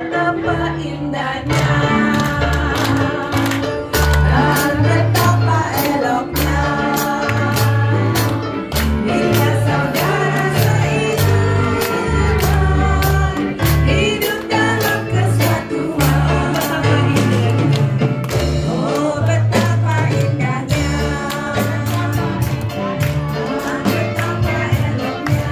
Betapa indahnya dan betapa eloknya bila saudara seiman hidup dalam kesatuan. Oh, betapa indahnya dan betapa eloknya.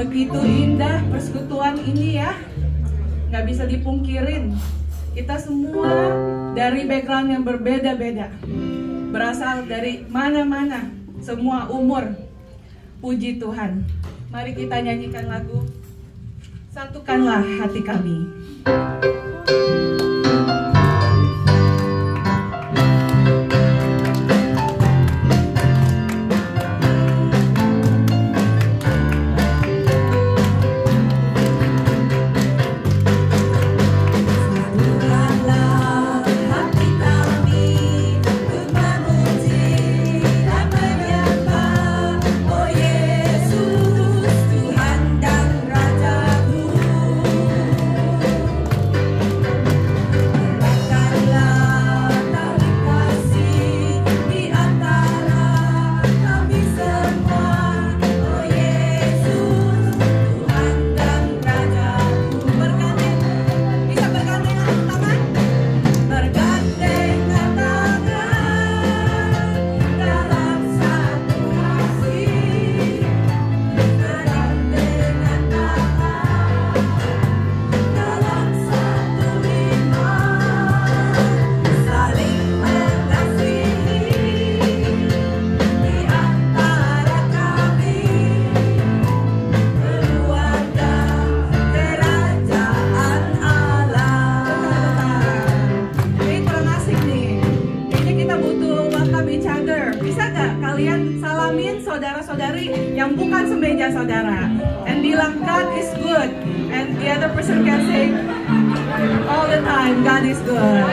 Begitu indah persekutuan ini ya, nggak bisa dipungkirin. Kita semua dari background yang berbeda-beda, berasal dari mana-mana, semua umur. Puji Tuhan. Mari kita nyanyikan lagu Satukanlah Hati Kami. Saudara-saudari yang bukan semeja saudara, and bilang God is good, and the other person can say all the time God is good.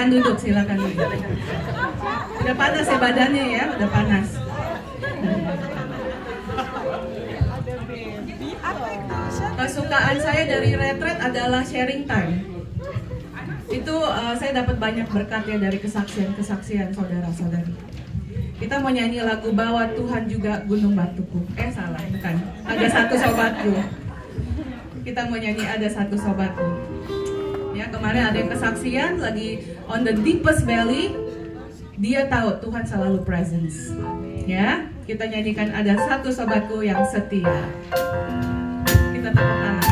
duduk, silakan duduk. Udah panas ya badannya ya, udah panas. Kesukaan saya dari retret adalah sharing time. Itu saya dapat banyak berkat ya dari kesaksian-kesaksian saudara-saudari. Kita mau nyanyi lagu Bawa Tuhan Juga Gunung Batuku. Salah, bukan. Ada satu sobatku. Kita mau nyanyi Ada Satu Sobatku. Ya, kemarin ada yang kesaksian lagi on the deepest valley. Dia tahu Tuhan selalu presence. Ya, kita nyanyikan Ada Satu Sobatku yang setia. Kita tepuk tangan.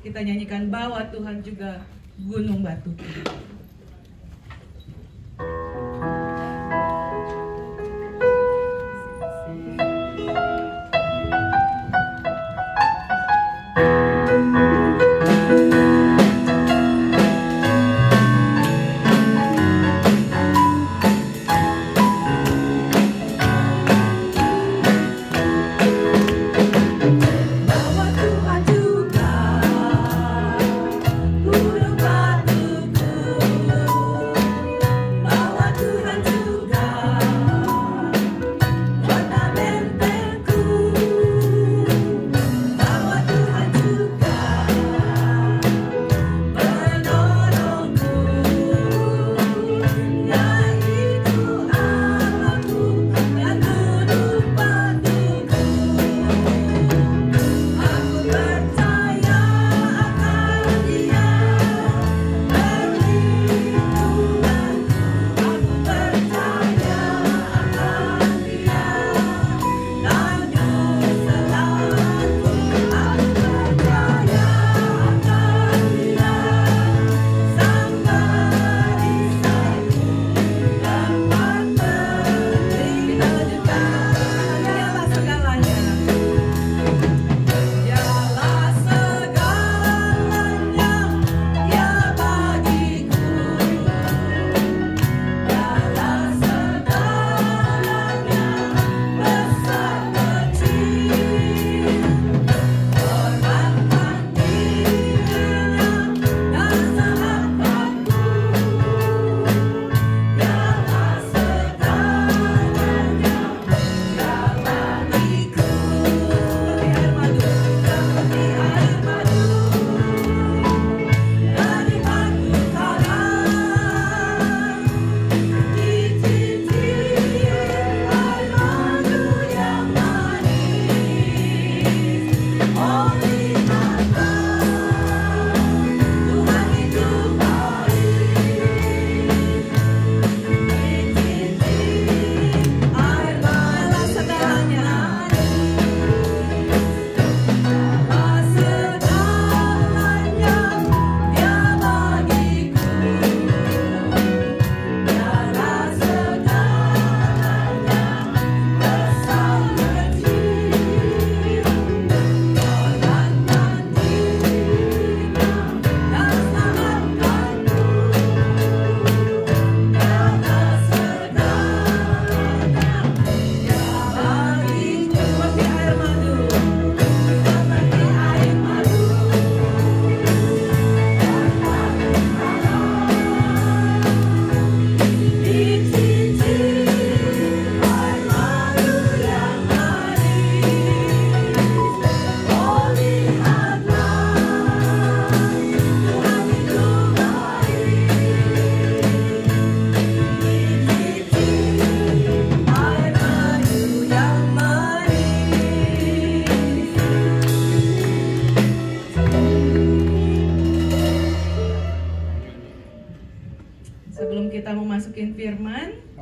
Kita nyanyikan Bawa Tuhan Juga Gunung Batuku. Gunung Batuku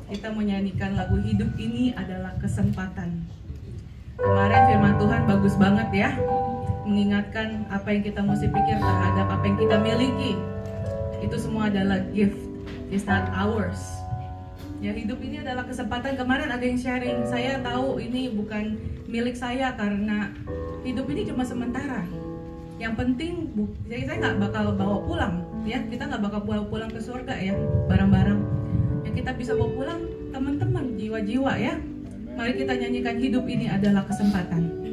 kita menyanyikan lagu Hidup Ini Adalah Kesempatan. Kemarin firman Tuhan bagus banget ya, mengingatkan apa yang kita mesti pikir terhadap apa yang kita miliki. Itu semua adalah gift, it's not ours. Ya, hidup ini adalah kesempatan. Kemarin ada yang sharing, saya tahu ini bukan milik saya karena hidup ini cuma sementara. Yang penting, saya nggak bakal bawa pulang, ya kita nggak bakal bawa pulang ke surga ya barang-barang. Yang kita bisa bawa pulang teman-teman, jiwa-jiwa ya. Mari kita nyanyikan Hidup Ini Adalah Kesempatan.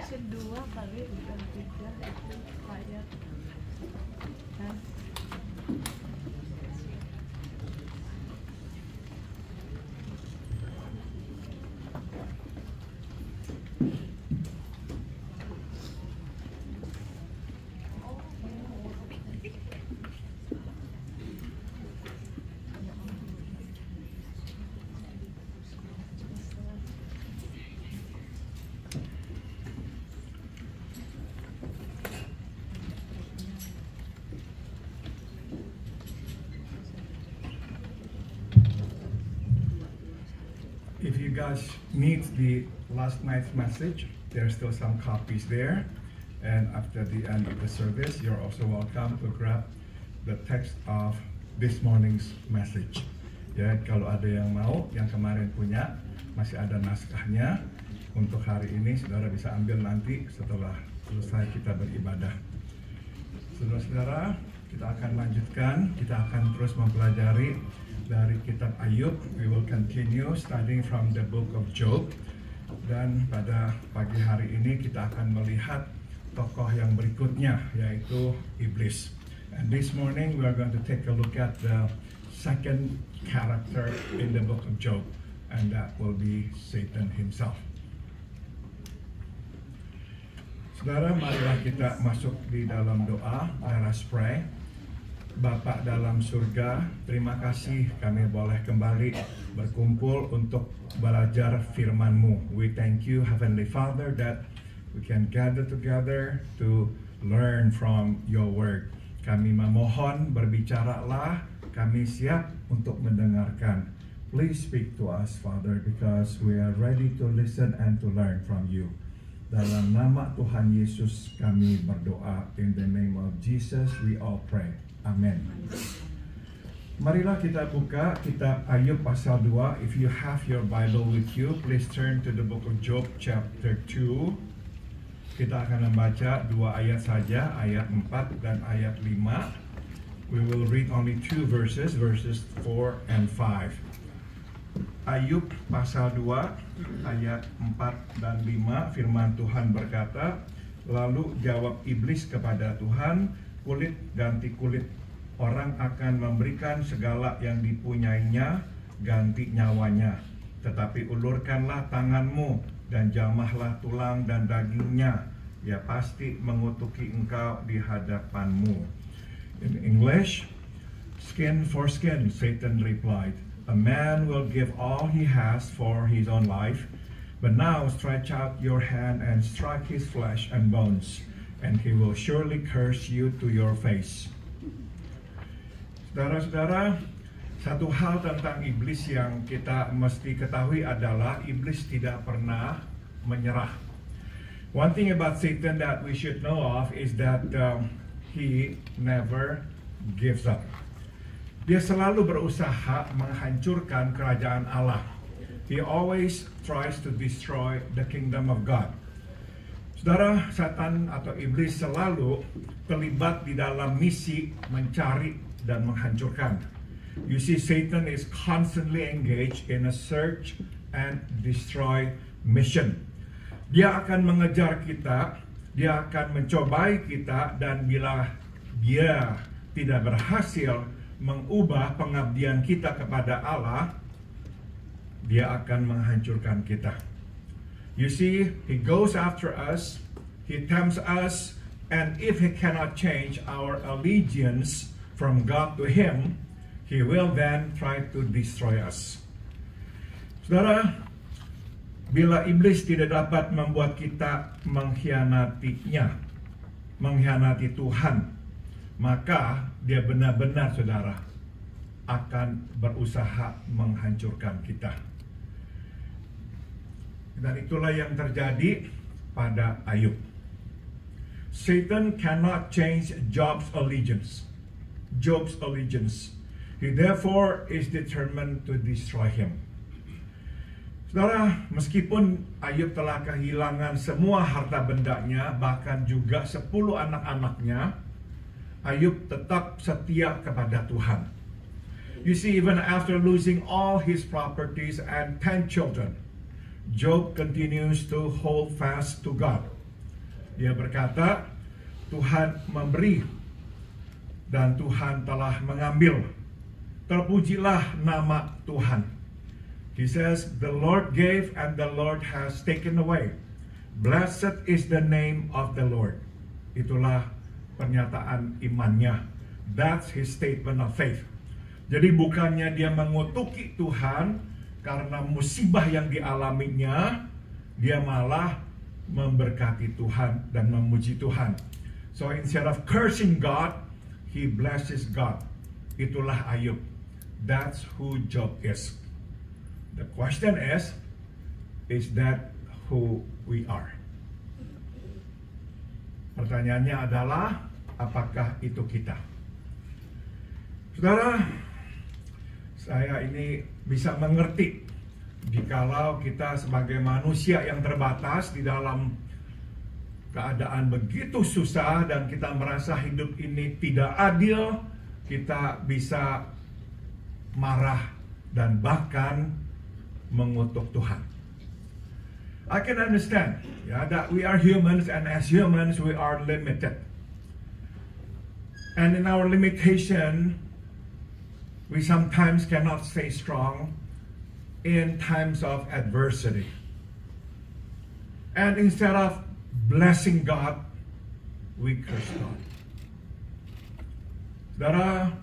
Dua kali bukan tiga itu ayat kan. If you guys need the last night's message, there are still some copies there. And after the end of the service, you're also welcome to grab the text of this morning's message. Ya, kalau ada yang mau, yang kemarin punya, masih ada naskahnya. Untuk hari ini saudara bisa ambil nanti setelah selesai kita beribadah. Saudara-saudara, kita akan lanjutkan, kita akan terus mempelajari dari kitab Ayub. We will continue studying from the book of Job. Dan pada pagi hari ini kita akan melihat tokoh yang berikutnya, yaitu iblis. And this morning we are going to take a look at the second character in the book of Job, and that will be Satan himself. Saudara, marilah kita masuk di dalam doa. Let us pray. Bapa dalam surga, terima kasih kami boleh kembali berkumpul untuk belajar firman-Mu. We thank you, Heavenly Father, that we can gather together to learn from your word. Kami memohon, berbicaralah, kami siap untuk mendengarkan. Please speak to us, Father, because we are ready to listen and to learn from you. Dalam nama Tuhan Yesus kami berdoa. In the name of Jesus we all pray. Amen. Marilah kita buka kitab Ayub pasal 2. If you have your Bible with you, please turn to the book of Job chapter 2. Kita akan membaca 2 ayat saja, ayat 4 dan ayat 5. We will read only 2 verses, verses 4 and 5. Ayub pasal 2 ayat 4 dan 5, firman Tuhan berkata, lalu jawab iblis kepada Tuhan, kulit ganti kulit, orang akan memberikan segala yang dipunyainya ganti nyawanya. Tetapi ulurkanlah tanganmu dan jamahlah tulang dan dagingnya, dia pasti mengutuki engkau di hadapanmu. In English, skin for skin, Satan replied. A man will give all he has for his own life, but now stretch out your hand and strike his flesh and bones, and he will surely curse you to your face. Saudara-saudara, satu hal tentang iblis yang kita mesti ketahui adalah iblis tidak pernah menyerah. One thing about Satan that we should know of is that he never gives up. Dia selalu berusaha menghancurkan kerajaan Allah. He always tries to destroy the kingdom of God. Saudara, Satan atau iblis selalu terlibat di dalam misi mencari dan menghancurkan. You see, Satan is constantly engaged in a search and destroy mission. Dia akan mengejar kita, dia akan mencobai kita, dan bila dia tidak berhasil mengubah pengabdian kita kepada Allah, dia akan menghancurkan kita. You see, he goes after us, he tempts us, and if he cannot change our allegiance from God to him, he will then try to destroy us. Saudara, bila iblis tidak dapat membuat kita mengkhianatinya, mengkhianati Tuhan, maka dia benar-benar, saudara, akan berusaha menghancurkan kita. Dan itulah yang terjadi pada Ayub. Satan cannot change Job's allegiance. He therefore is determined to destroy him. Saudara, meskipun Ayub telah kehilangan semua harta bendanya, bahkan juga 10 anak-anaknya, Ayub tetap setia kepada Tuhan. You see, even after losing all his properties and 10 children, Job continues to hold fast to God. Dia berkata, Tuhan memberi dan Tuhan telah mengambil. Terpujilah nama Tuhan. He says, the Lord gave and the Lord has taken away. Blessed is the name of the Lord. Itulah pernyataan imannya. That's his statement of faith. Jadi bukannya dia mengutuki Tuhan karena musibah yang dialaminya, dia malah memberkati Tuhan dan memuji Tuhan. So instead of cursing God, he blesses God. Itulah Ayub. That's who Job is. The question is that who we are? Pertanyaannya adalah, apakah itu kita? Saudara, saya ini bisa mengerti jikalau kita sebagai manusia yang terbatas di dalam keadaan begitu susah dan kita merasa hidup ini tidak adil, kita bisa marah dan bahkan mengutuk Tuhan. I can understand that we are humans, and as humans we are limited. And in our limitation, we sometimes cannot stay strong in times of adversity. And instead of blessing God, we curse God. Saudara,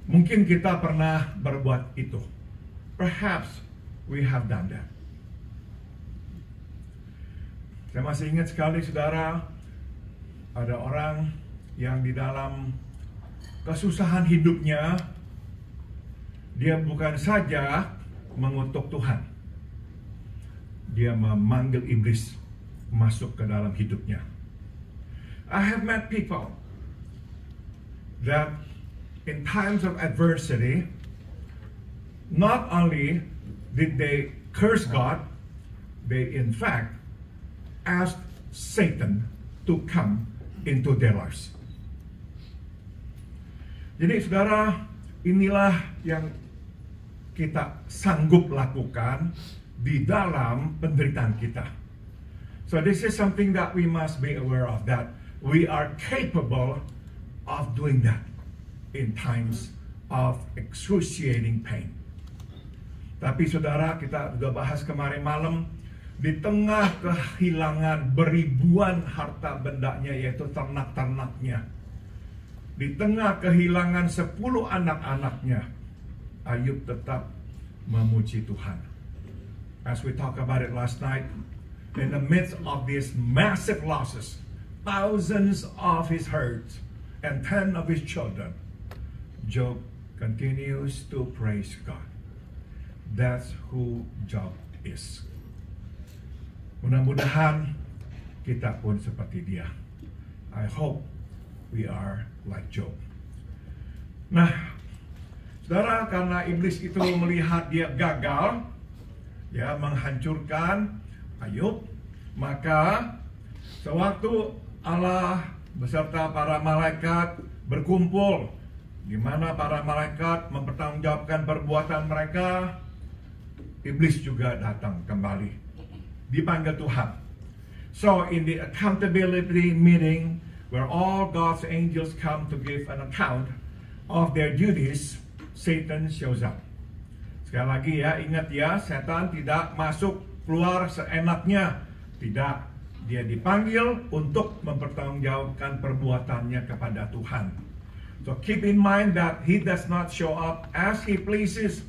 mungkin kita pernah berbuat itu. Perhaps we have done that. Saya masih ingat sekali, saudara, ada orang yang di dalam kesusahan hidupnya, dia bukan saja mengutuk Tuhan, dia memanggil iblis masuk ke dalam hidupnya. I have met people that in times of adversity, not only did they curse God, they in fact asked Satan to come into their lives. Jadi saudara, inilah yang kita sanggup lakukan di dalam penderitaan kita. So this is something that we must be aware of, that we are capable of doing that in times of excruciating pain. Tapi saudara, kita sudah bahas kemarin malam, di tengah kehilangan beribuan harta bendanya, yaitu ternak-ternaknya, di tengah kehilangan 10 anak-anaknya, Ayub tetap memuji Tuhan. As we talked about it last night, in the midst of these massive losses, thousands of his herds and 10 of his children, Job continues to praise God. That's who Job is. Mudah-mudahan kita pun seperti dia. I hope we are like Job. Nah, saudara, karena iblis itu melihat dia gagal, ya, menghancurkan Ayub, maka sewaktu Allah beserta para malaikat berkumpul, di mana para malaikat mempertanggungjawabkan perbuatan mereka, iblis juga datang kembali, dipanggil Tuhan. So in the accountability meeting, where all God's angels come to give an account of their duties, Satan shows up. Sekali lagi ya, ingat ya, setan tidak masuk keluar seenaknya. Tidak, dia dipanggil untuk mempertanggungjawabkan perbuatannya kepada Tuhan. So keep in mind that he does not show up as he pleases.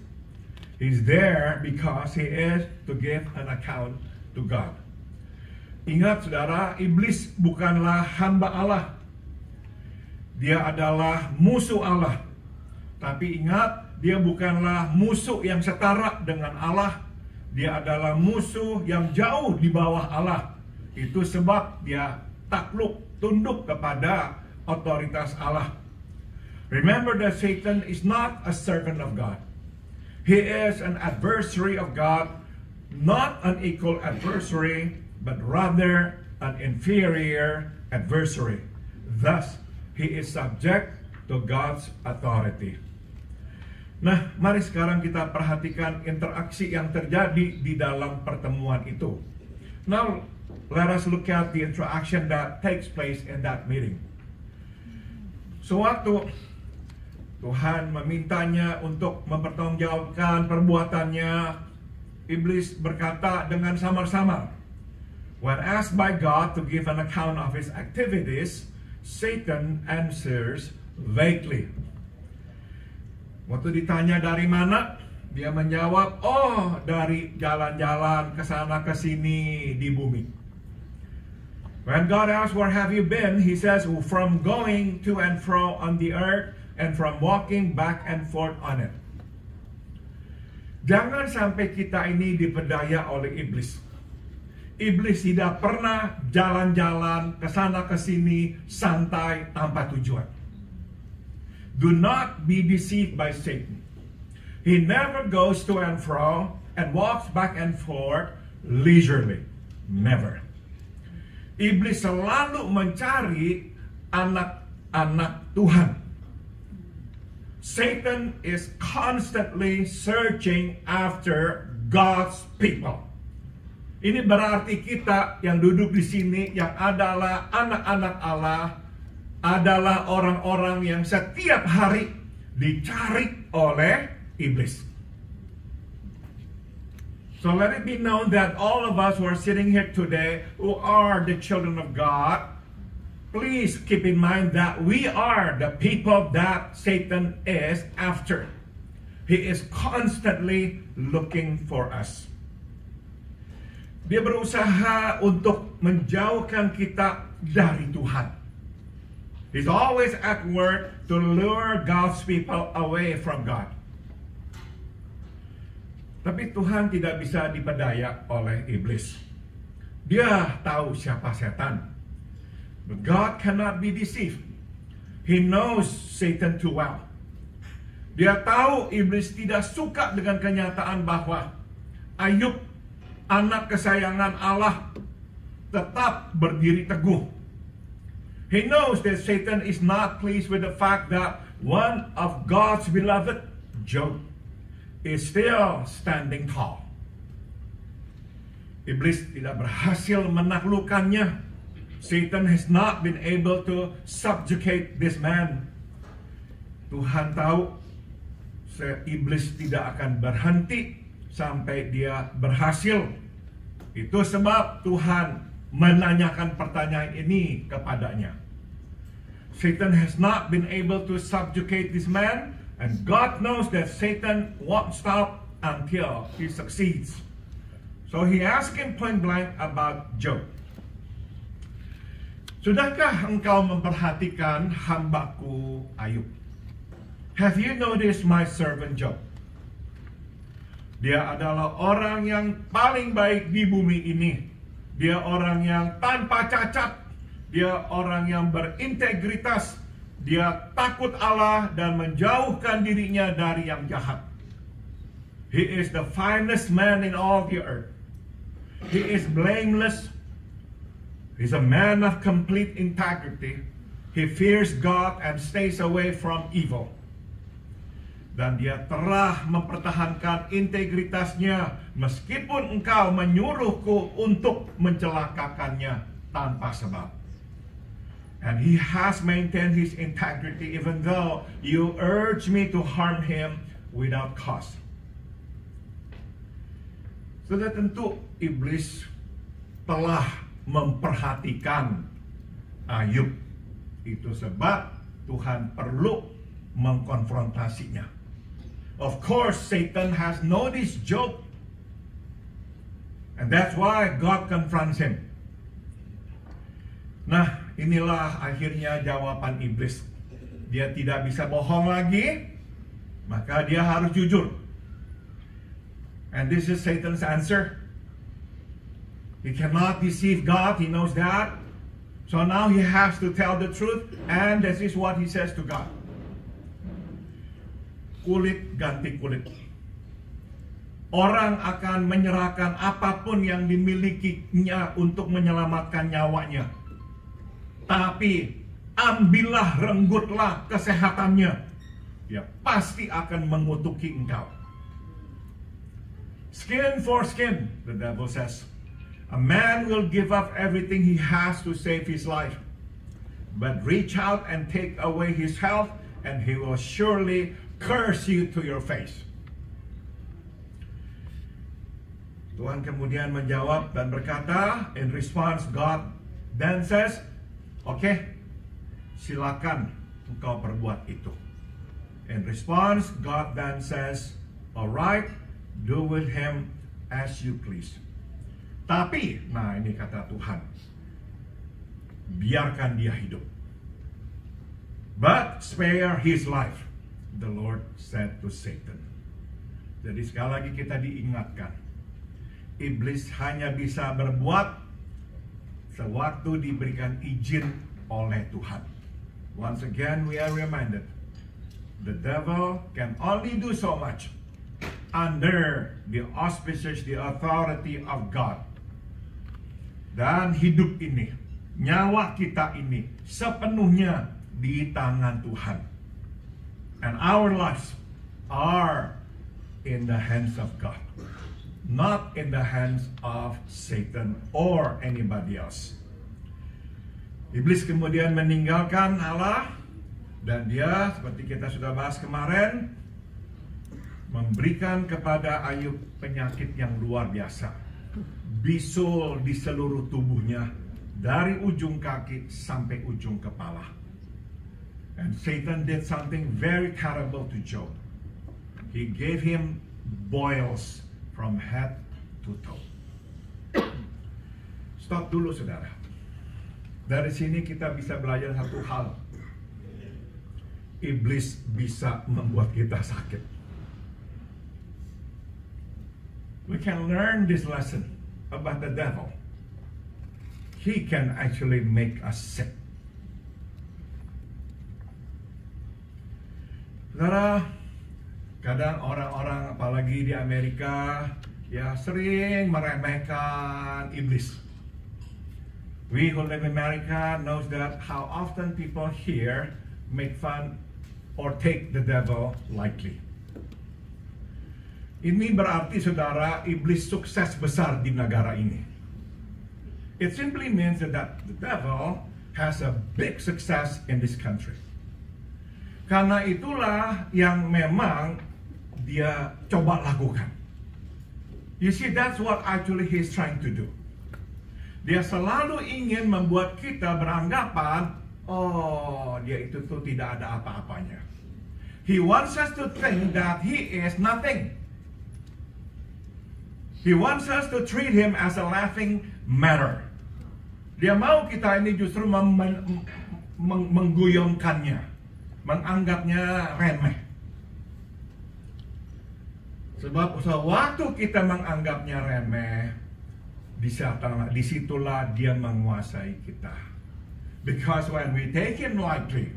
He's there because he is to give an account to God. Ingat saudara, iblis bukanlah hamba Allah. Dia adalah musuh Allah. Tapi ingat, dia bukanlah musuh yang setara dengan Allah. Dia adalah musuh yang jauh di bawah Allah. Itu sebab dia takluk, tunduk kepada otoritas Allah. Remember that Satan is not a servant of God. He is an adversary of God, not an equal adversary, but rather an inferior adversary. Thus, he is subject to God's authority. Nah, mari sekarang kita perhatikan interaksi yang terjadi di dalam pertemuan itu. Now, let us look at the interaction that takes place in that meeting. Sewaktu Tuhan memintanya untuk mempertanggungjawabkan perbuatannya, iblis berkata dengan samar-samar. When asked by God to give an account of his activities, Satan answers vaguely. Waktu ditanya dari mana, dia menjawab, oh, dari jalan-jalan ke sana ke sini di bumi. When God asks, where have you been? He says, from going to and fro on the earth and from walking back and forth on it. Jangan sampai kita ini diperdaya oleh iblis. Iblis tidak pernah jalan-jalan ke sana ke sini santai tanpa tujuan. Do not be deceived by Satan. He never goes to and fro and walks back and forth leisurely. Never. Iblis selalu mencari anak-anak Tuhan. Satan is constantly searching after God's people. Ini berarti kita yang duduk di sini yang adalah anak-anak Allah adalah orang-orang yang setiap hari dicari oleh iblis. So let it be known that all of us who are sitting here today, who are the children of God, please keep in mind that we are the people that Satan is after. He is constantly looking for us. Dia berusaha untuk menjauhkan kita dari Tuhan. He's always at work to lure God's people away from God. Tapi Tuhan tidak bisa dipedaya oleh iblis. Dia tahu siapa setan. But God cannot be deceived. He knows Satan too well. Dia tahu iblis tidak suka dengan kenyataan bahwa Ayub, anak kesayangan Allah, tetap berdiri teguh. He knows that Satan is not pleased with the fact that one of God's beloved, Job, is still standing tall. Iblis tidak berhasil menaklukkannya. Satan has not been able to subjugate this man. Tuhan tahu iblis tidak akan berhenti sampai dia berhasil. Itu sebab Tuhan menanyakan pertanyaan ini kepadanya. Satan has not been able to subjugate this man, and God knows that Satan won't stop until he succeeds. So he asked him point blank about Job. Sudahkah engkau memperhatikan hambaku Ayub? Have you noticed my servant Job? Dia adalah orang yang paling baik di bumi ini. Dia orang yang tanpa cacat. Dia orang yang berintegritas. Dia takut Allah dan menjauhkan dirinya dari yang jahat. He is the finest man in all the earth. He is blameless. He's a man of complete integrity. He fears God and stays away from evil. Dan dia telah mempertahankan integritasnya meskipun engkau menyuruhku untuk mencelakakannya tanpa sebab. And he has maintained his integrity even though you urge me to harm him without cause. Sudah tentu iblis telah memperhatikan Ayub. Itu sebab Tuhan perlu mengkonfrontasinya. Of course, Satan has noticed Job. And that's why God confronts him. Nah, inilah akhirnya jawaban iblis. Dia tidak bisa bohong lagi, maka dia harus jujur. And this is Satan's answer. He cannot deceive God, he knows that. So now he has to tell the truth, and this is what he says to God. Kulit ganti kulit. Orang akan menyerahkan apapun yang dimilikinya untuk menyelamatkan nyawanya. Tapi ambillah, renggutlah kesehatannya. Dia pasti akan mengutuki engkau. Skin for skin, the devil says. A man will give up everything he has to save his life. But reach out and take away his health, and he will surely curse you to your face. Tuhan kemudian menjawab dan berkata, in response God then says, okay, silakan engkau perbuat itu. In response God then says, alright, do with him as you please. Tapi, nah ini kata Tuhan, biarkan dia hidup. But spare his life, the Lord said to Satan. Jadi sekali lagi kita diingatkan, iblis hanya bisa berbuat sewaktu diberikan izin oleh Tuhan. Once again we are reminded, the devil can only do so much under the auspices, the authority of God. Dan hidup ini, nyawa kita ini sepenuhnya di tangan Tuhan. And our lives are in the hands of God, not in the hands of Satan or anybody else. Iblis kemudian meninggalkan Allah, dan dia, seperti kita sudah bahas kemarin, memberikan kepada Ayub penyakit yang luar biasa. Bisul di seluruh tubuhnya, dari ujung kaki sampai ujung kepala. And Satan did something very terrible to Job. He gave him boils from head to toe. Stop dulu, saudara. Dari sini kita bisa belajar satu hal. Iblis bisa membuat kita sakit. We can learn this lesson about the devil. He can actually make us sick. Saudara, kadang orang-orang apalagi di Amerika ya sering meremehkan iblis. We who live in America knows that how often people here make fun or take the devil lightly. Ini berarti, saudara, iblis sukses besar di negara ini. It simply means that the devil has a big success in this country. Karena itulah yang memang dia coba lakukan. You see, that's what actually he's trying to do. Dia selalu ingin membuat kita beranggapan, oh, dia itu tuh tidak ada apa-apanya. He wants us to think that he is nothing. He wants us to treat him as a laughing matter. Dia mau kita ini justru mengguyongkannya, menganggapnya remeh. Sebab sewaktu kita menganggapnya remeh, disitulah dia menguasai kita. Because when we take him lightly,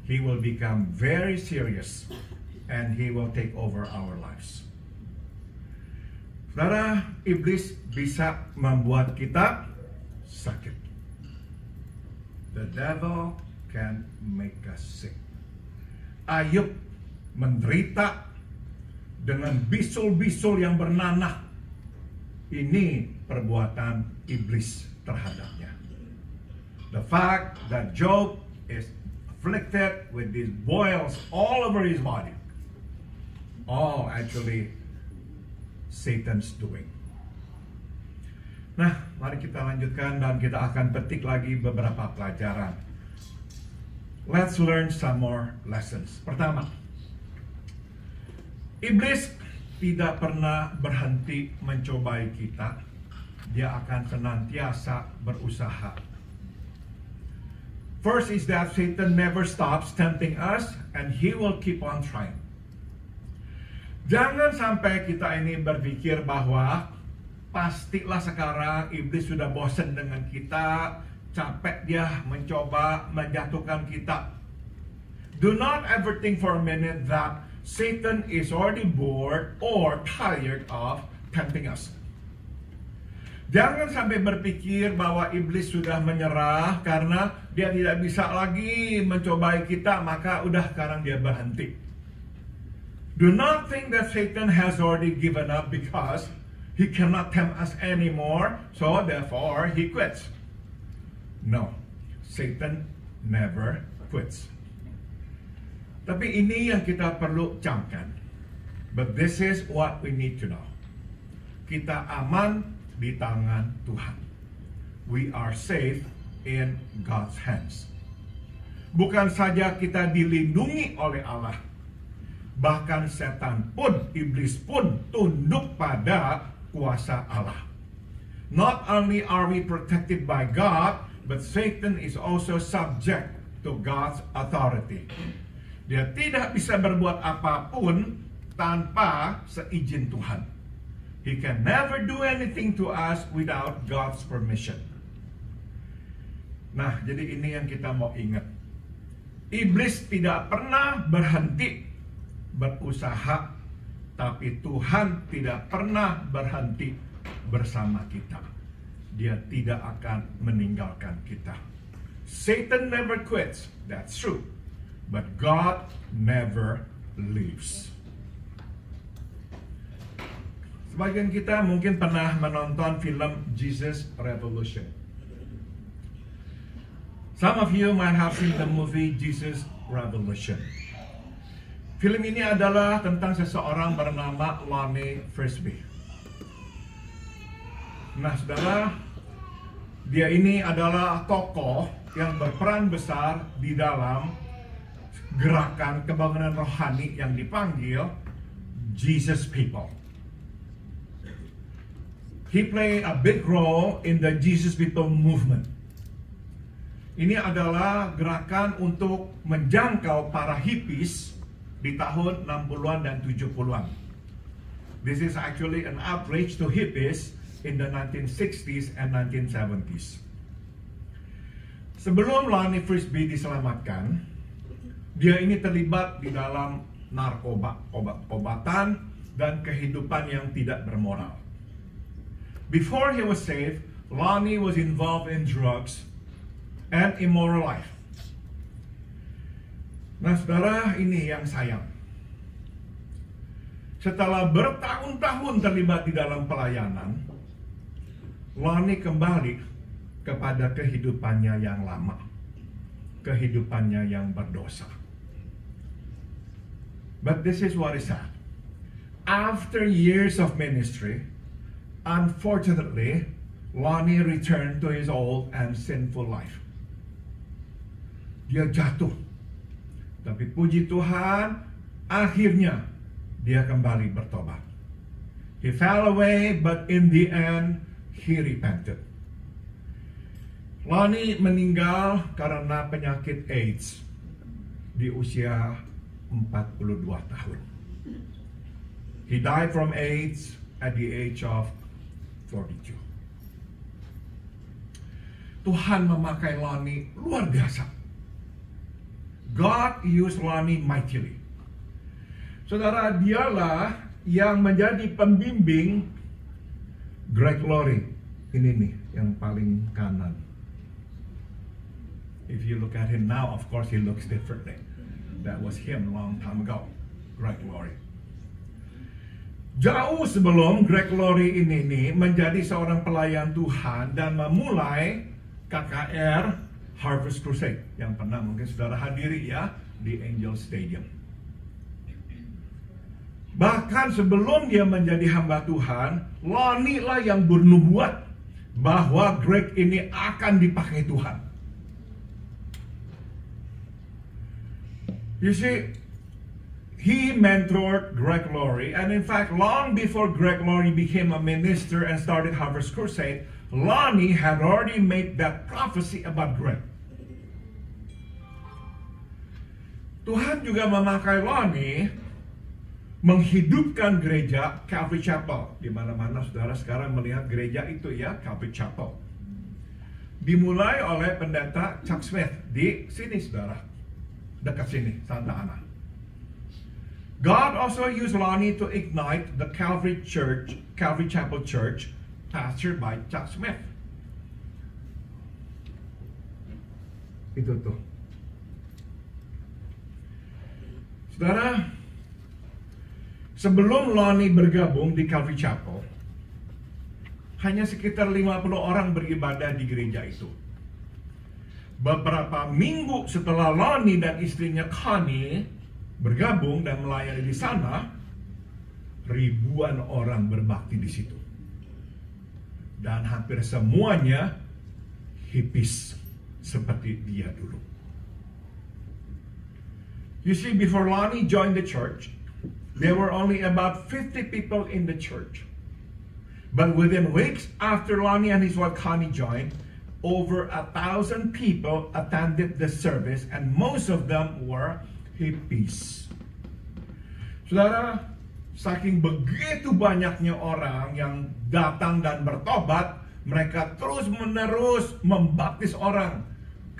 he will become very serious and he will take over our lives. Saudara, iblis bisa membuat kita sakit. The devil can make us sick. Ayub menderita dengan bisul-bisul yang bernanah. Ini perbuatan iblis terhadapnya. The fact that Job is afflicted with these boils all over his body, all actually Satan's doing. Nah, mari kita lanjutkan dan kita akan petik lagi beberapa pelajaran. Let's learn some more lessons. Pertama, iblis tidak pernah berhenti mencobai kita. Dia akan senantiasa berusaha. First is that Satan never stops tempting us and he will keep on trying. Jangan sampai kita ini berpikir bahwa pastilah sekarang iblis sudah bosan dengan kita, capek dia mencoba menjatuhkan kita. Do not ever think for a minute that Satan is already bored or tired of tempting us. Jangan sampai berpikir bahwa iblis sudah menyerah karena dia tidak bisa lagi mencobai kita, maka udah sekarang dia berhenti. Do not think that Satan has already given up because he cannot tempt us anymore, so therefore he quits. No, Satan never quits. Tapi ini yang kita perlu camkan. But this is what we need to know. Kita aman di tangan Tuhan. We are safe in God's hands. Bukan saja kita dilindungi oleh Allah, bahkan setan pun, iblis pun tunduk pada kuasa Allah. Not only are we protected by God, but Satan is also subject to God's authority. Dia tidak bisa berbuat apapun tanpa seizin Tuhan. He can never do anything to us without God's permission. Nah, jadi ini yang kita mau ingat. Iblis tidak pernah berhenti berusaha Tapi Tuhan tidak pernah berhenti bersama kita. Dia tidak akan meninggalkan kita. Satan never quits, that's true. But God never leaves. Sebagian kita mungkin pernah menonton film Jesus Revolution. Some of you might have seen the movie Jesus Revolution. Film ini adalah tentang seseorang bernama Lonnie Frisbee. Nah, saudara, dia ini adalah tokoh yang berperan besar di dalam gerakan kebangunan rohani yang dipanggil Jesus People. He played a big role in the Jesus People movement. Ini adalah gerakan untuk menjangkau para hippies di tahun 60-an dan 70-an. This is actually an outreach to hippies in the 1960s and 1970s. Sebelum Lonnie Frisbee diselamatkan, dia ini terlibat di dalam narkoba, obat-obatan, dan kehidupan yang tidak bermoral. Before he was saved, Lonnie was involved in drugs and immoral life. Nah, saudara, ini yang sayang. Setelah bertahun-tahun terlibat di dalam pelayanan, Lonnie kembali kepada kehidupannya yang lama, kehidupannya yang berdosa. But this is what is sad. After years of ministry, unfortunately, Lonnie returned to his old and sinful life. Dia jatuh. Tapi puji Tuhan, akhirnya dia kembali bertobat. He fell away, but in the end, he repented. Lonnie meninggal karena penyakit AIDS di usia 42 tahun. He died from AIDS at the age of 42. Tuhan memakai Lonnie luar biasa. God used Lonnie mightily. Saudara, dialah yang menjadi pembimbing Greg Laurie. Ini nih, yang paling kanan. If you look at him now, of course he looks differently. That was him long time ago, Greg Laurie. Jauh sebelum Greg Laurie ini menjadi seorang pelayan Tuhan dan memulai KKR Harvest Crusade yang pernah mungkin saudara hadiri ya di Angel Stadium. Bahkan sebelum dia menjadi hamba Tuhan, Lonnie lah yang bernubuat bahwa Greg ini akan dipakai Tuhan. You see, he mentored Greg Laurie, and in fact, long before Greg Laurie became a minister and started Harvest Crusade, Lonnie had already made that prophecy about Greg. Tuhan juga memakai Lonnie menghidupkan gereja Calvary Chapel. Di mana-mana saudara sekarang melihat gereja itu ya, Calvary Chapel. Dimulai oleh pendeta Chuck Smith di sini saudara, dekat sini, Santa Ana. God also used Lonnie to ignite the Calvary Chapel Church, pastored by Chuck Smith. Itu tuh. Saudara, sebelum Lonnie bergabung di Calvary Chapel, hanya sekitar 50 orang beribadah di gereja itu. Beberapa minggu setelah Lonnie dan istrinya Connie bergabung dan melayani di sana, ribuan orang berbakti di situ. Dan hampir semuanya hippies seperti dia dulu. You see, before Lonnie joined the church, there were only about 50 people in the church. But within weeks after Lonnie and his wife Connie joined, over 1,000 people attended the service, and most of them were hippies. Saudara, saking begitu banyaknya orang yang datang dan bertobat, mereka terus-menerus membaptis orang.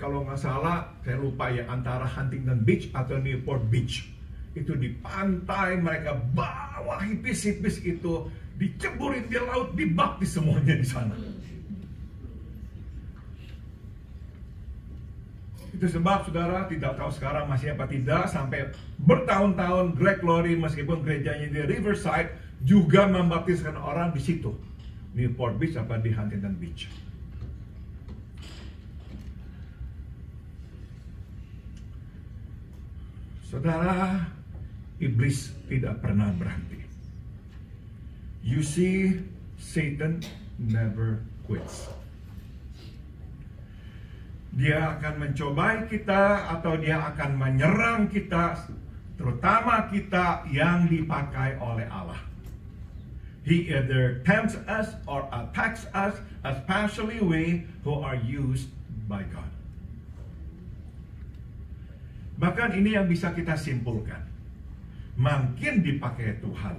Kalau nggak salah, saya lupa ya, antara Huntington Beach atau Newport Beach. Itu di pantai mereka bawa hipis-hipis itu, diceburin di laut, dibaptis semuanya di sana. Itu sebab saudara tidak tahu sekarang masih apa tidak, sampai bertahun-tahun Great Glory meskipun gerejanya di Riverside juga membaptiskan orang di situ, Newport Beach apa di Huntington Beach. Saudara, iblis tidak pernah berhenti. You see, Satan never quits. Dia akan mencobai kita atau dia akan menyerang kita, terutama kita yang dipakai oleh Allah. He either tempts us or attacks us, especially we who are used by God. Bahkan ini yang bisa kita simpulkan. Makin dipakai Tuhan,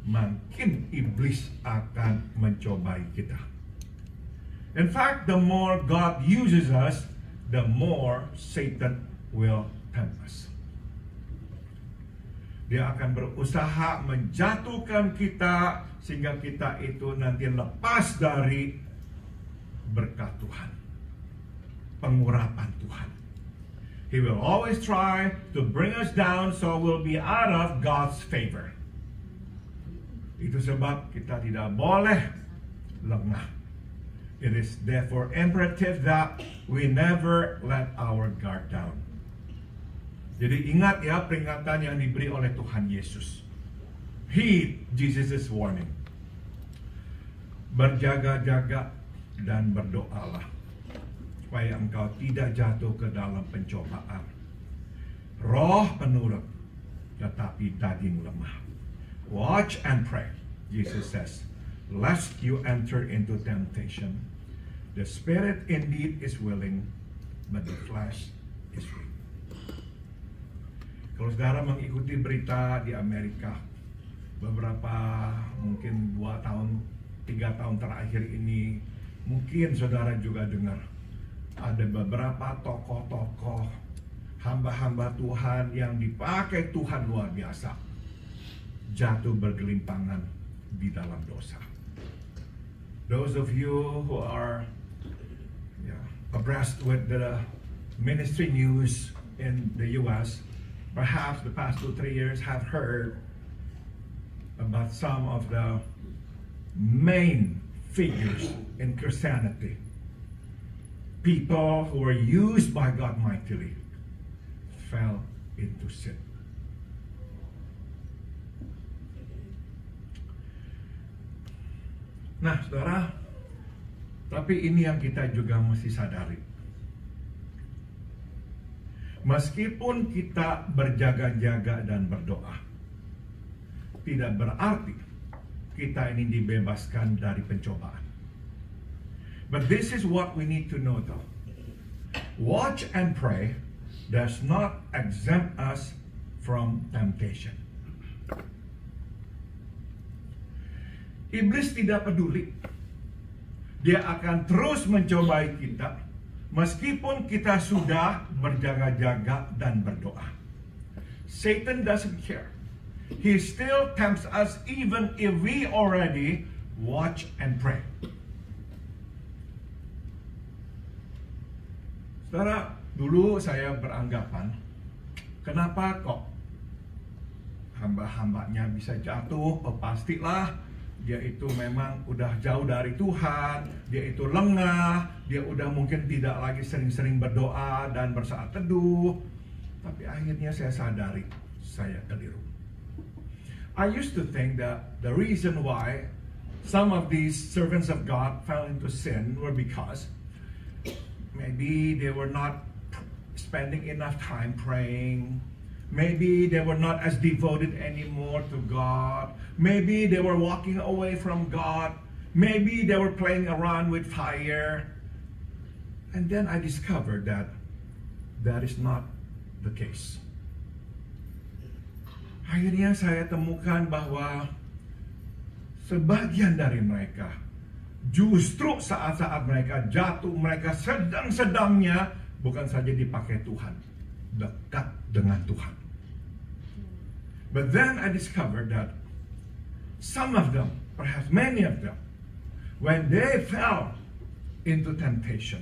makin iblis akan mencobai kita. In fact, the more God uses us, the more Satan will tempt us. Dia akan berusaha menjatuhkan kita sehingga kita itu nanti lepas dari berkat Tuhan, pengurapan Tuhan. He will always try to bring us down so we'll be out of God's favor. Itu sebab kita tidak boleh lengah. It is therefore imperative that we never let our guard down. Jadi ingat ya peringatan yang diberi oleh Tuhan Yesus. Heed Jesus' warning. Berjaga-jaga dan berdoalah, supaya engkau tidak jatuh ke dalam pencobaan. Roh penurut, tetapi daging lemah. Watch and pray, Jesus says, lest you enter into temptation. The spirit indeed is willing, but the flesh is weak. Kalau saudara mengikuti berita di Amerika, beberapa mungkin 2 tahun, 3 tahun terakhir ini, mungkin saudara juga dengar ada beberapa tokoh-tokoh, hamba-hamba Tuhan yang dipakai Tuhan luar biasa, jatuh bergelimpangan di dalam dosa. Those of you who are abreast with the ministry news in the U.S., perhaps the past 2-3 years have heard about some of the main figures in Christianity. People who were used by God mightily fell into sin. Nah, saudara, tapi ini yang kita juga mesti sadari. Meskipun kita berjaga-jaga dan berdoa, tidak berarti kita ini dibebaskan dari pencobaan. But this is what we need to know though. Watch and pray does not exempt us from temptation. Iblis tidak peduli. Dia akan terus mencobai kita meskipun kita sudah berjaga-jaga dan berdoa. Satan doesn't care. He still tempts us even if we already watch and pray. Saudara, dulu saya beranggapan, kenapa kok hamba-hambanya bisa jatuh? Oh, pastilah dia itu memang udah jauh dari Tuhan, dia itu lengah, dia udah mungkin tidak lagi sering-sering berdoa dan bersaat teduh. Tapi akhirnya saya sadari, saya keliru. I used to think that the reason why some of these servants of God fell into sin were because maybe they were not spending enough time praying. Maybe they were not as devoted anymore to God. Maybe they were walking away from God. Maybe they were playing around with fire. And then I discovered that that is not the case. Akhirnya saya temukan bahwa sebagian dari mereka justru saat-saat mereka jatuh, mereka sedang-sedangnya bukan saja dipakai Tuhan, dekat dengan Tuhan. But then I discovered that some of them, perhaps many of them, when they fell into temptation,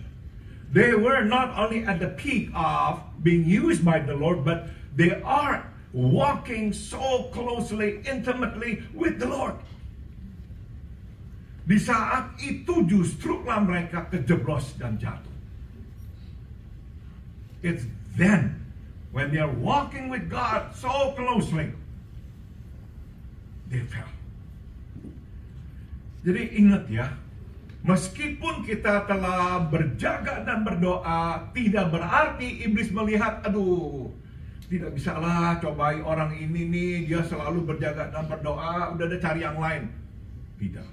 they were not only at the peak of being used by the Lord, but they are walking so closely, intimately with the Lord. Di saat itu justrulah mereka kejeblos dan jatuh. It's then, when they are walking with God so closely, they fell. Jadi ingat ya, meskipun kita telah berjaga dan berdoa, tidak berarti iblis melihat, aduh, tidak bisa lah cobai orang ini nih, dia selalu berjaga dan berdoa, udah ada cari yang lain. Tidak.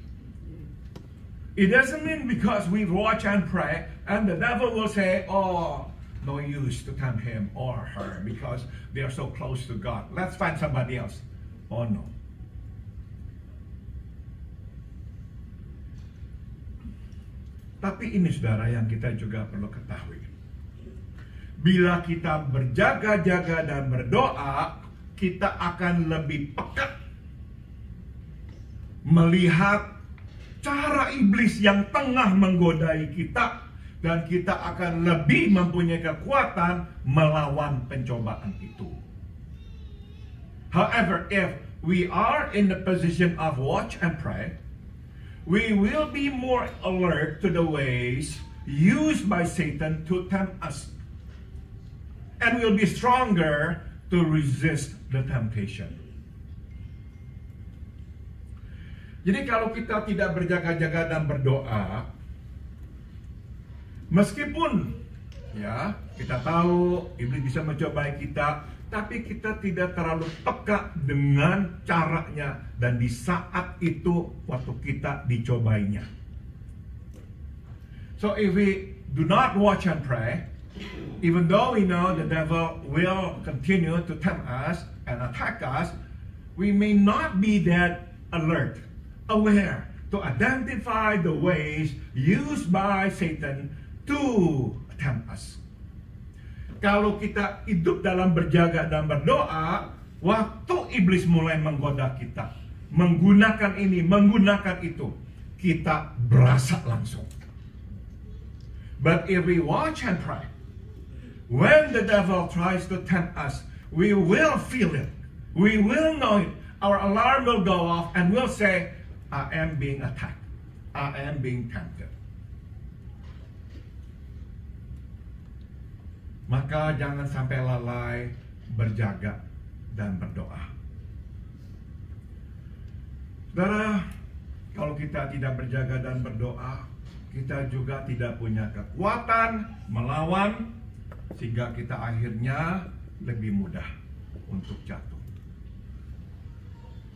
It doesn't mean because we watch and pray, and the devil will say, oh, no use to tempt him or her because they are so close to God. Let's find somebody else. Oh no. Tapi ini saudara yang kita juga perlu ketahui. Bila kita berjaga-jaga dan berdoa, kita akan lebih peka melihat cara iblis yang tengah menggodai kita, dan kita akan lebih mempunyai kekuatan melawan pencobaan itu. However, if we are in the position of watch and pray, we will be more alert to the ways used by Satan to tempt us. And we'll be stronger to resist the temptation. Jadi kalau kita tidak berjaga-jaga dan berdoa, meskipun ya kita tahu iblis bisa mencobai kita, tapi kita tidak terlalu peka dengan caranya dan di saat itu waktu kita dicobainya. So if we do not watch and pray, even though we know the devil will continue to tempt us and attack us, we may not be that alert, aware to identify the ways used by Satan to tempt us. Kalau kita hidup dalam berjaga dan berdoa, waktu iblis mulai menggoda kita, menggunakan ini, menggunakan itu, kita berasa langsung. But if we watch and pray, when the devil tries to tempt us, we will feel it. We will know it. Our alarm will go off and we'll say, I am being attacked. I am being tempted. Maka jangan sampai lalai berjaga dan berdoa. Saudara, kalau kita tidak berjaga dan berdoa, kita juga tidak punya kekuatan melawan, sehingga kita akhirnya lebih mudah untuk jatuh.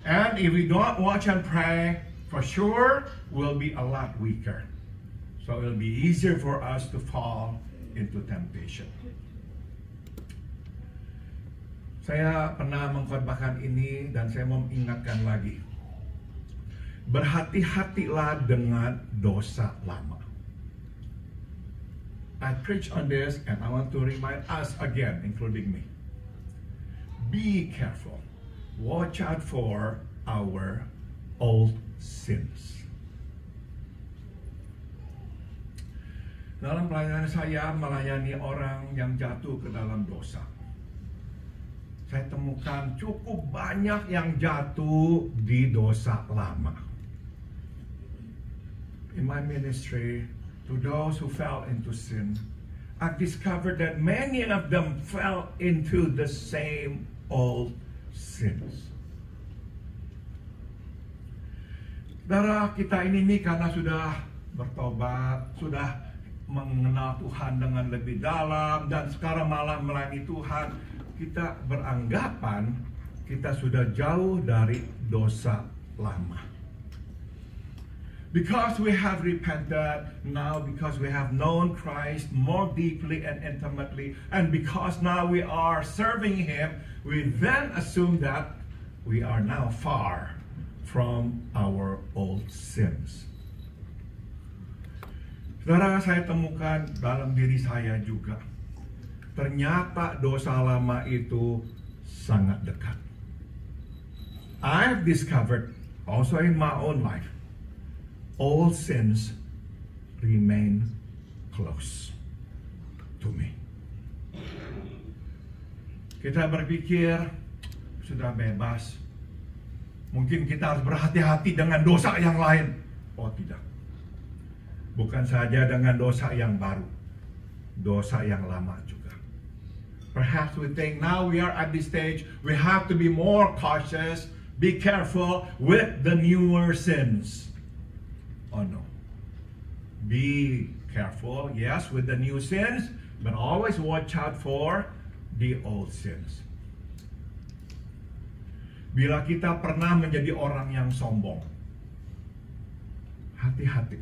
And if we don't watch and pray, for sure we'll be a lot weaker. So it'll be easier for us to fall into temptation. Saya pernah mengkhotbahkan ini dan saya mau mengingatkan lagi. Berhati-hatilah dengan dosa lama. I preach on this and I want to remind us again, including me. Be careful. Watch out for our old sins. Dalam pelayanan saya melayani orang yang jatuh ke dalam dosa, saya temukan cukup banyak yang jatuh di dosa lama. In my ministry, to those who fell into sin, I've discovered that many of them fell into the same old sins. Saudara, kita ini karena sudah bertobat, sudah mengenal Tuhan dengan lebih dalam, dan sekarang malah melayani Tuhan, kita beranggapan kita sudah jauh dari dosa lama. Because we have repented now, because we have known Christ more deeply and intimately, and because now we are serving Him, we then assume that we are now far from our old sins. Saudara, saya temukan dalam diri saya juga, ternyata dosa lama itu sangat dekat. I've discovered, also in my own life, all sins remain close to me. Kita berpikir sudah bebas. Mungkin kita harus berhati-hati dengan dosa yang lain. Oh tidak. Bukan saja dengan dosa yang baru, dosa yang lama juga. Perhaps we think now we are at this stage, we have to be more cautious, be careful with the newer sins. Oh no. Be careful, yes, with the new sins, but always watch out for the old sins. Bila kita pernah menjadi orang yang sombong, hati-hati.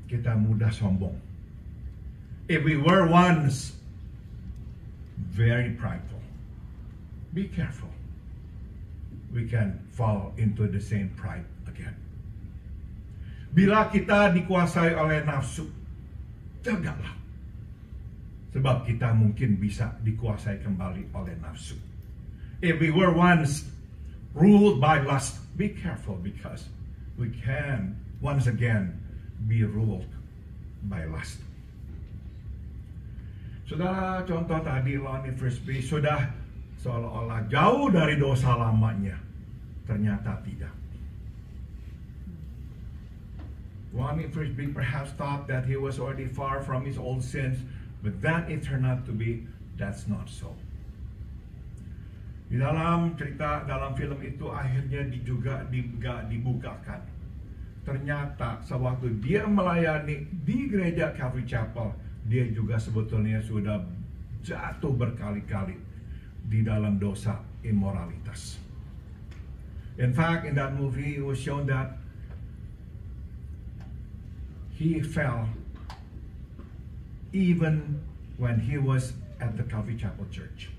Kita mudah sombong. If we were once very prideful, be careful. We can fall into the same pride again. Bila kita dikuasai oleh nafsu, jagalah. Sebab kita mungkin bisa dikuasai kembali oleh nafsu. If we were once ruled by lust, be careful because we can once again be ruled by lust. Saudara, contoh tadi Lonnie Frisbee sudah seolah-olah jauh dari dosa lamanya. Ternyata tidak. Lonnie Frisbee perhaps thought that he was already far from his old sins, but then it turned out to be that's not so. Di dalam cerita, dalam film itu akhirnya juga dibukakan. Ternyata sewaktu dia melayani di gereja Calvary Chapel, dia juga sebetulnya sudah jatuh berkali-kali di dalam dosa immoralitas. In fact, in that movie, it was shown that he fell even when he was at the Calvary Chapel Church.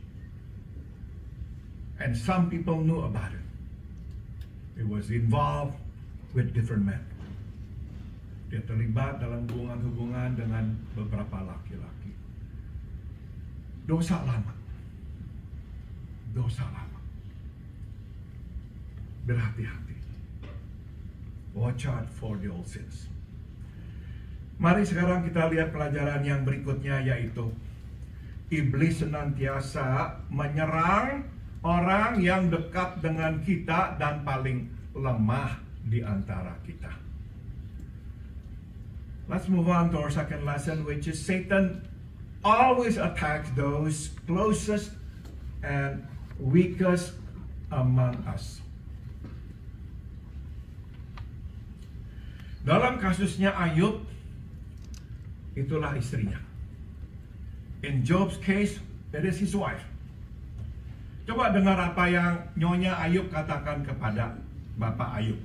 And some people knew about it. He was involved with different men. Dia terlibat dalam hubungan-hubungan dengan beberapa laki-laki. Dosa lama. Dosa lama. Berhati-hati. Watch out for the old sins. Mari sekarang kita lihat pelajaran yang berikutnya, yaitu iblis senantiasa menyerang orang yang dekat dengan kita dan paling lemah di antara kita. Let's move on to our second lesson, which is Satan always attacks those closest and weakest among us. Dalam kasusnya Ayub, itulah istrinya. In Job's case, it is his wife. Coba dengar apa yang Nyonya Ayub katakan kepada Bapak Ayub.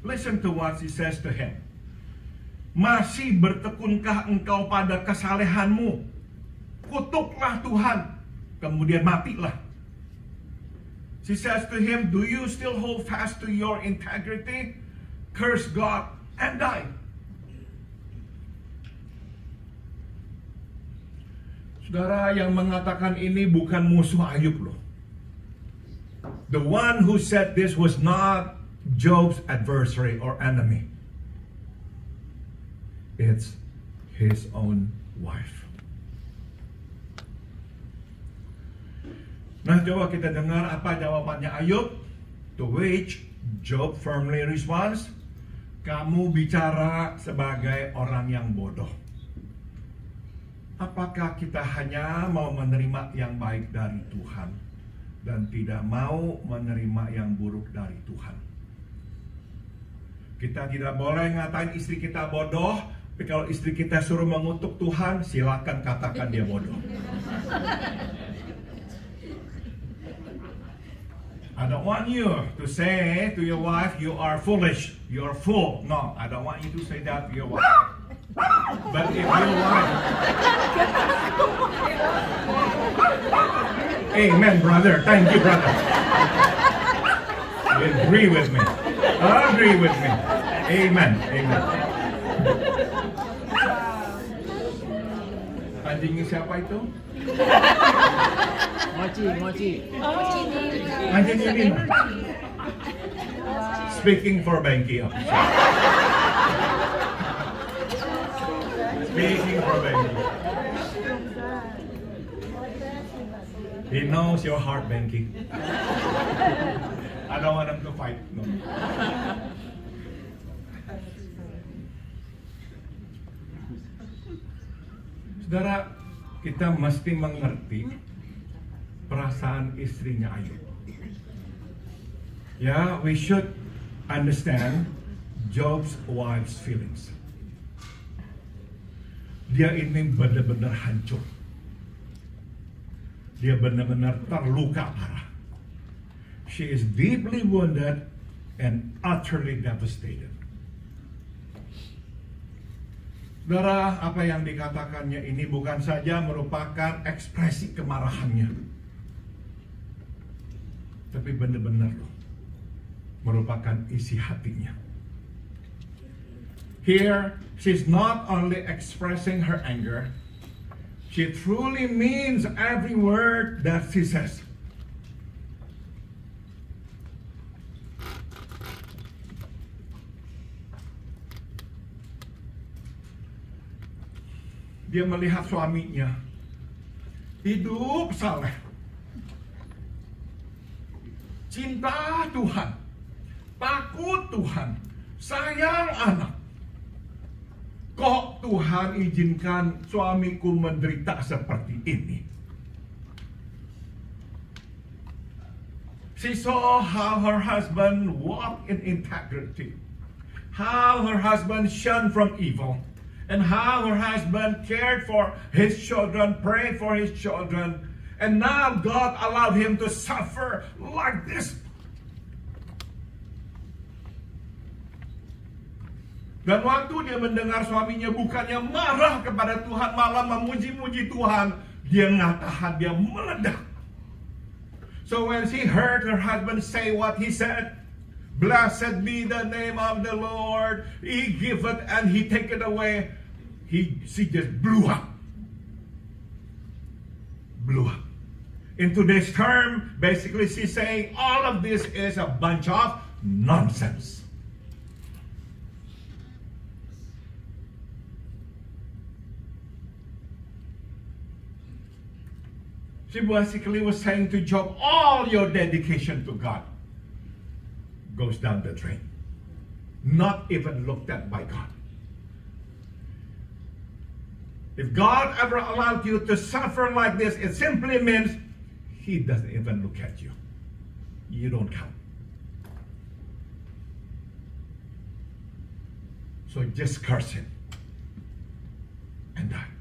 Listen to what she says to him. Masih bertekunkah engkau pada kesalehanmu? Kutuklah Tuhan, kemudian matilah. She says to him, do you still hold fast to your integrity? Curse God and die. Saudara, yang mengatakan ini bukan musuh Ayub loh. The one who said this was not Job's adversary or enemy. It's his own wife. Nah, coba kita dengar apa jawabannya Ayub. To which Job firmly responds, kamu bicara sebagai orang yang bodoh. Apakah kita hanya mau menerima yang baik dari Tuhan dan tidak mau menerima yang buruk dari Tuhan? Kita tidak boleh ngatain istri kita bodoh, tapi kalau istri kita suruh mengutuk Tuhan, silakan katakan dia bodoh. I don't want you to say to your wife, you are foolish, you are fool. No, I don't want you to say that to your wife. But if your wife... Amen, brother. Thank you, brother. You agree with me. Agree with me. Amen. Amen. Anjingnya siapa itu? Mochi. Anjing ini. Speaking for Banky. Speaking for Banky. He knows your heart, Banky. I don't want him to fight. No. Saudara, kita mesti mengerti perasaan istrinya Ayub. Ya, we should understand Job's wife's feelings. Dia ini benar-benar hancur. Dia benar-benar terluka parah. She is deeply wounded and utterly devastated. Saudara, apa yang dikatakannya ini bukan saja merupakan ekspresi kemarahannya, tapi benar-benar merupakan isi hatinya. Here, she's not only expressing her anger, she truly means every word that she says. Dia melihat suaminya hidup saleh, cinta Tuhan, takut Tuhan, sayang anak. Kok Tuhan izinkan suamiku menderita seperti ini? She saw how her husband walked in integrity, how her husband shunned from evil, and how her husband cared for his children, prayed for his children, and now God allowed him to suffer like this. Dan waktu dia mendengar suaminya bukannya marah kepada Tuhan, malah memuji-muji Tuhan, dia ngatahan, dia meledak. So when she heard her husband say what he said, "Blessed be the name of the Lord, He giveth and He taketh away," she just blew up. Blew up. In today's term, basically she's saying all of this is a bunch of nonsense. She basically was saying to Job, all your dedication to God goes down the drain. Not even looked at by God. If God ever allowed you to suffer like this, it simply means He doesn't even look at you. You don't count. So just curse Him and die.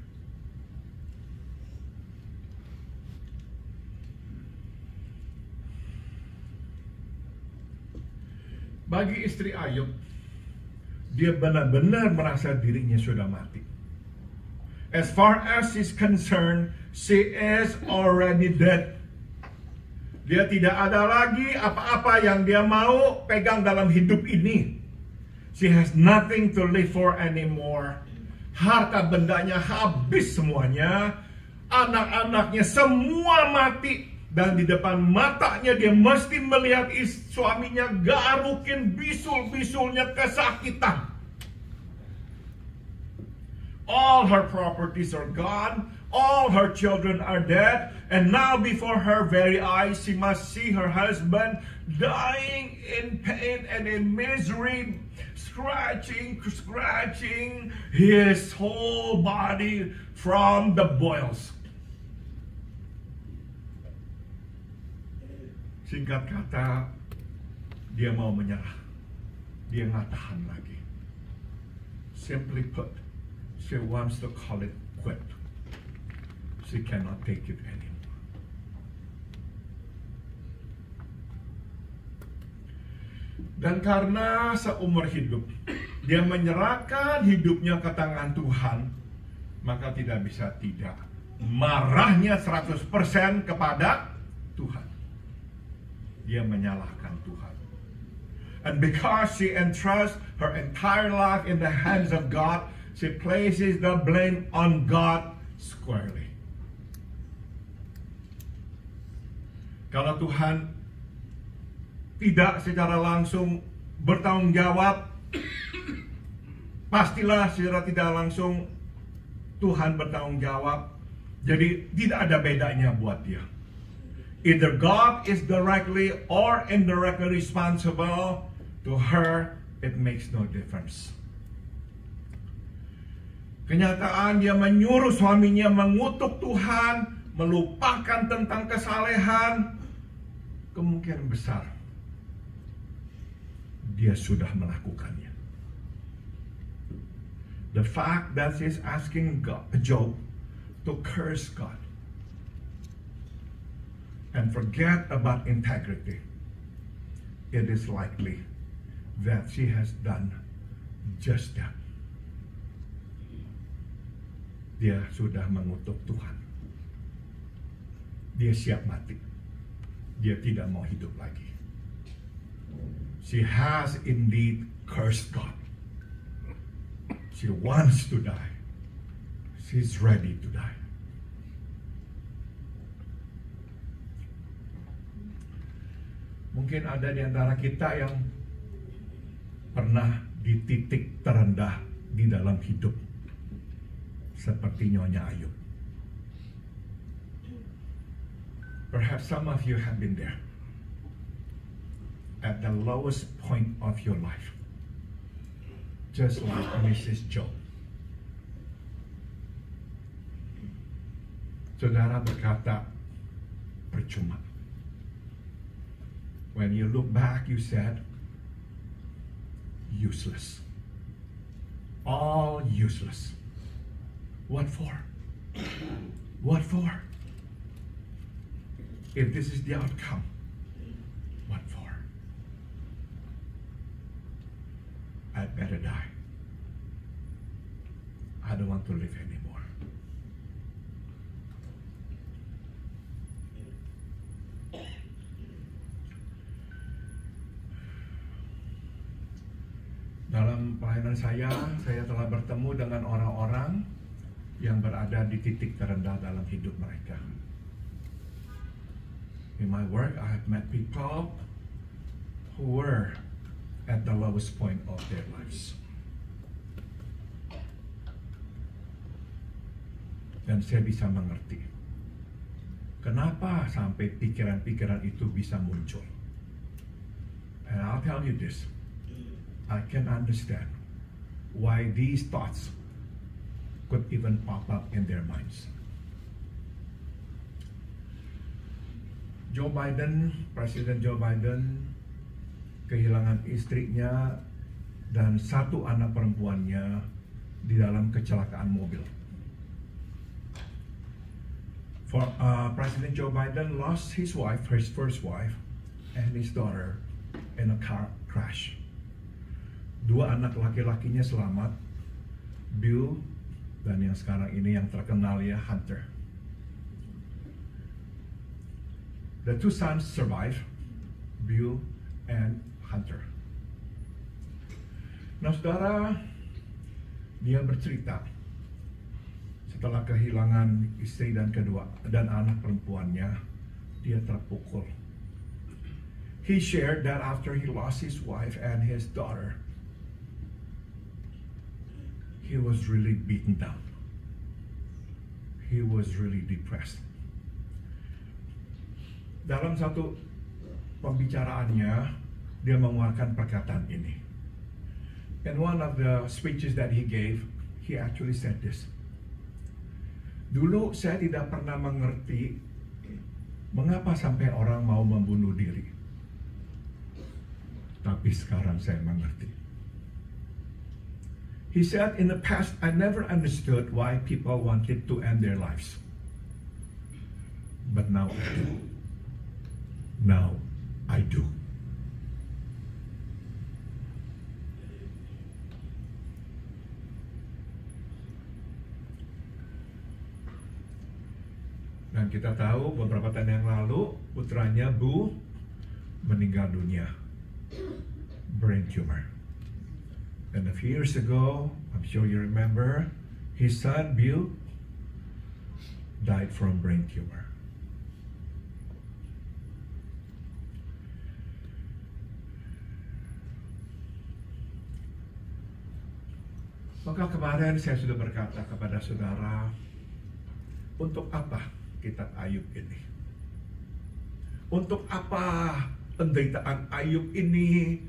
Bagi istri Ayub, dia benar-benar merasa dirinya sudah mati. As far as she's concerned, she is already dead. Dia tidak ada lagi apa-apa yang dia mau pegang dalam hidup ini. She has nothing to live for anymore. Harta bendanya habis semuanya. Anak-anaknya semua mati. Dan di depan matanya dia mesti melihat suaminya garukin bisul-bisulnya kesakitan. All her properties are gone. All her children are dead. And now before her very eyes, she must see her husband dying in pain and in misery, scratching his whole body from the boils. Singkat kata, dia mau menyerah. Dia nggak tahan lagi. Simply put, she wants to call it quit. She cannot take it anymore. Dan karena seumur hidup, dia menyerahkan hidupnya ke tangan Tuhan, maka tidak bisa tidak. Marahnya 100% kepada Tuhan. Dia menyalahkan Tuhan. And because she entrusts her entire life in the hands of God, she places the blame on God squarely. Kalau Tuhan tidak secara langsung bertanggung jawab, pastilah secara tidak langsung Tuhan bertanggung jawab. Jadi tidak ada bedanya buat dia. Either God is directly or indirectly responsible, to her it makes no difference. Kenyataan dia menyuruh suaminya mengutuk Tuhan, melupakan tentang kesalehan, kemungkinan besar dia sudah melakukannya. The fact that she's asking Job to curse God and forget about integrity, it is likely that she has done just that. Dia sudah mengutuk Tuhan. Dia siap mati. Dia tidak mau hidup lagi. She has indeed cursed God. She wants to die. She's ready to die. Mungkin ada di antara kita yang pernah di titik terendah di dalam hidup, seperti Nyonya Ayub. Perhaps some of you have been there, at the lowest point of your life, just like Mrs. Job. Saudara berkata, percuma. When you look back, you said, useless. All useless. What for? What for? If this is the outcome, what for? I'd better die. I don't want to live anymore. Dalam pelayanan saya telah bertemu dengan orang-orang yang berada di titik terendah dalam hidup mereka. In my work, I have met people who were at the lowest point of their lives. Dan saya bisa mengerti kenapa sampai pikiran-pikiran itu bisa muncul. And I'll tell you this, I can understand why these thoughts could even pop up in their minds. Joe Biden, Presiden Joe Biden, kehilangan istrinya dan satu anak perempuannya di dalam kecelakaan mobil. President Joe Biden lost his wife, his first wife, and his daughter in a car crash. Dua anak laki-lakinya selamat, Bill dan yang sekarang ini yang terkenal ya, Hunter. The two sons survive, Bill and Hunter. Nah saudara, dia bercerita setelah kehilangan istri dan anak perempuannya, dia terpukul. He shared that after he lost his wife and his daughter, he was really beaten down. He was really depressed. Dalam satu pembicaraannya, dia mengeluarkan perkataan ini. In one of the speeches that he gave, he actually said this. Dulu saya tidak pernah mengerti mengapa sampai orang mau membunuh diri. Tapi sekarang saya mengerti. He said, in the past, I never understood why people wanted to end their lives. But now I do. Now I do. Dan kita tahu beberapa tahun yang lalu putranya Bu meninggal dunia, brain tumor. And a few years ago, I'm sure you remember, his son Bill died from brain tumor. Maka kemarin saya sudah berkata kepada saudara, untuk apa kitab Ayub ini? Untuk apa penderitaan Ayub ini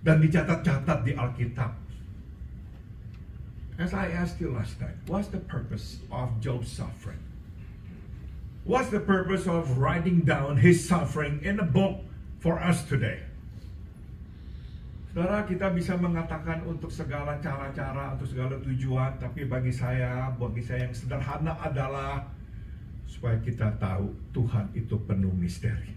dan dicatat-catat di Alkitab? As I asked you last time, what's the purpose of Job's suffering? What's the purpose of writing down his suffering in a book for us today? Saudara, kita bisa mengatakan untuk segala cara-cara, untuk segala tujuan, tapi bagi saya yang sederhana adalah supaya kita tahu Tuhan itu penuh misteri.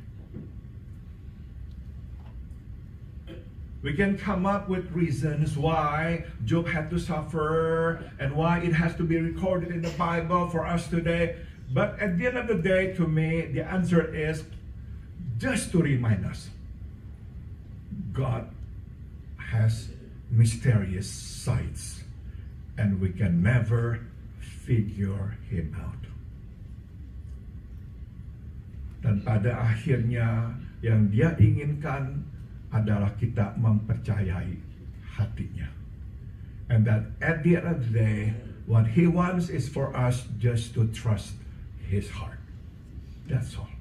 We can come up with reasons why Job had to suffer and why it has to be recorded in the Bible for us today. But at the end of the day, to me, the answer is just to remind us, God has mysterious sides and we can never figure him out. Dan pada akhirnya yang dia inginkan adalah kita mempercayai hatinya. And that at the end of the day, what he wants is for us just to trust his heart. That's all.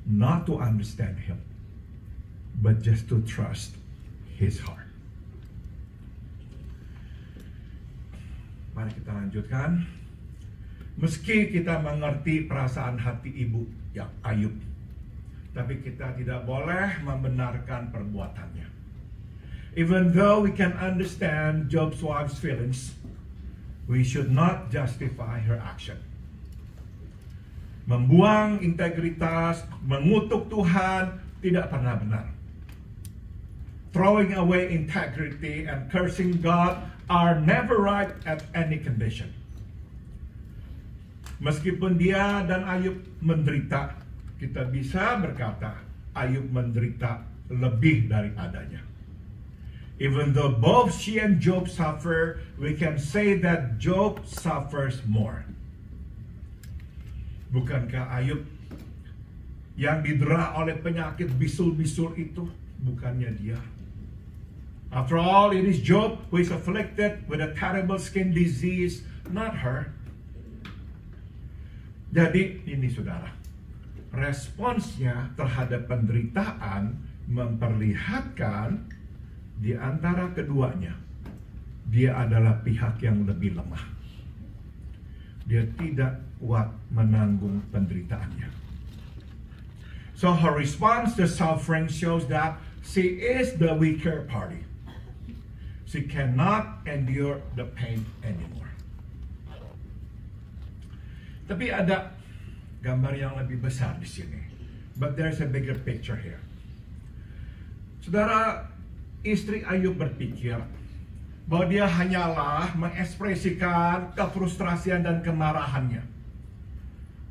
Not to understand him, but just to trust his heart. Mari kita lanjutkan. Meski kita mengerti perasaan hati ibu yang Ayub, tapi kita tidak boleh membenarkan perbuatannya. Even though we can understand Job's wife's feelings, we should not justify her action. Membuang integritas, mengutuk Tuhan tidak pernah benar. Throwing away integrity and cursing God are never right at any condition. Meskipun dia dan Ayub menderita, kita bisa berkata Ayub menderita lebih dari adanya. Even though both she and Job suffer, we can say that Job suffers more. Bukankah Ayub yang didera oleh penyakit bisul-bisul itu bukannya dia? After all, it is Job who is afflicted with a terrible skin disease, not her. Jadi ini saudara, responsnya terhadap penderitaan memperlihatkan di antara keduanya, dia adalah pihak yang lebih lemah. Dia tidak kuat menanggung penderitaannya. So her response to suffering shows that she is the weaker party. She cannot endure the pain anymore. Tapi ada gambar yang lebih besar di sini. But there's a bigger picture here. Saudara, istri Ayub berpikir bahwa dia hanyalah mengekspresikan kefrustrasian dan kemarahannya.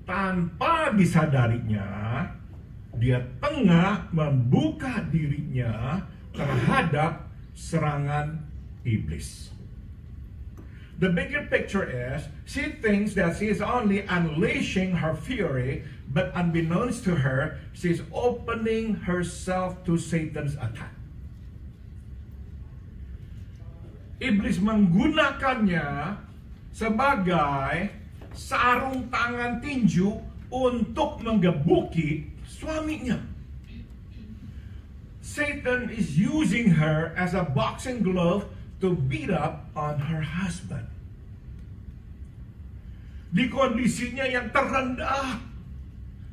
Tanpa disadarinya, dia tengah membuka dirinya terhadap serangan iblis. The bigger picture is, she thinks that she is only unleashing her fury, but unbeknownst to her, she's opening herself to Satan's attack. Iblis menggunakannya sebagai sarung tangan tinju untuk menggebuki suaminya. Satan is using her as a boxing glove to beat up on her husband. Di kondisinya yang terendah,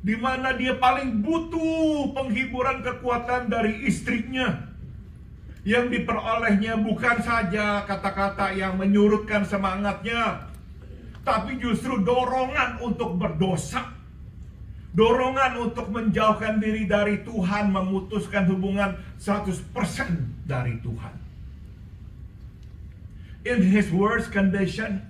di mana dia paling butuh penghiburan kekuatan dari istrinya, yang diperolehnya bukan saja kata-kata yang menyurutkan semangatnya, tapi justru dorongan untuk berdosa, dorongan untuk menjauhkan diri dari Tuhan, memutuskan hubungan 100% dari Tuhan. In his worst condition,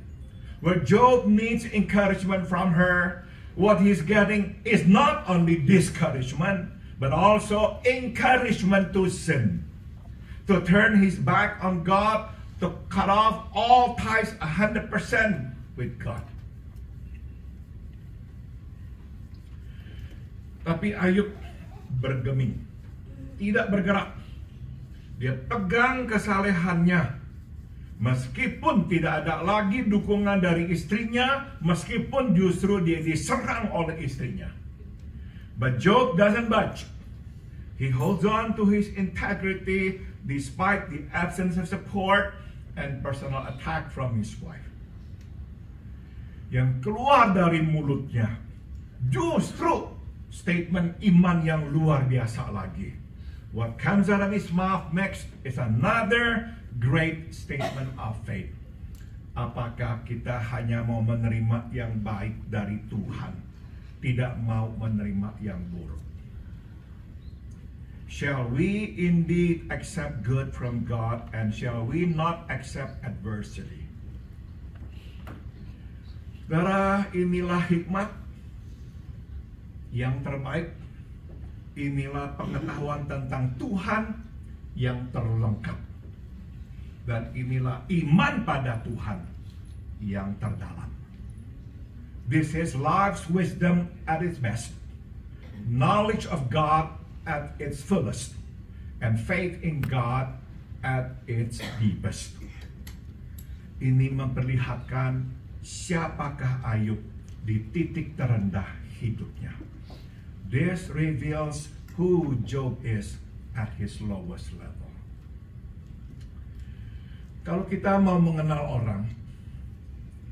where Job needs encouragement from her, what he's getting is not only discouragement, but also encouragement to sin, to turn his back on God, to cut off all ties 100% with God. Tapi Ayub bergeming, tidak bergerak. Dia pegang kesalehannya, Meskipun tidak ada lagi dukungan dari istrinya, meskipun justru dia diserang oleh istrinya. But Job doesn't budge. He holds on to his integrity despite the absence of support and personal attack from his wife. Yang keluar dari mulutnya justru statement iman yang luar biasa lagi. What comes out of his mouth next is another great statement of faith. Apakah kita hanya mau menerima yang baik dari Tuhan, tidak mau menerima yang buruk? Shall we indeed accept good from God, and shall we not accept adversity? Saudara, inilah hikmat yang terbaik. Inilah pengetahuan tentang Tuhan yang terlengkap. Dan inilah iman pada Tuhan yang terdalam. This is life's wisdom at its best. Knowledge of God at its fullest. And faith in God at its deepest. Ini memperlihatkan siapakah Ayub di titik terendah hidupnya. This reveals who Job is at his lowest level. Kalau kita mau mengenal orang,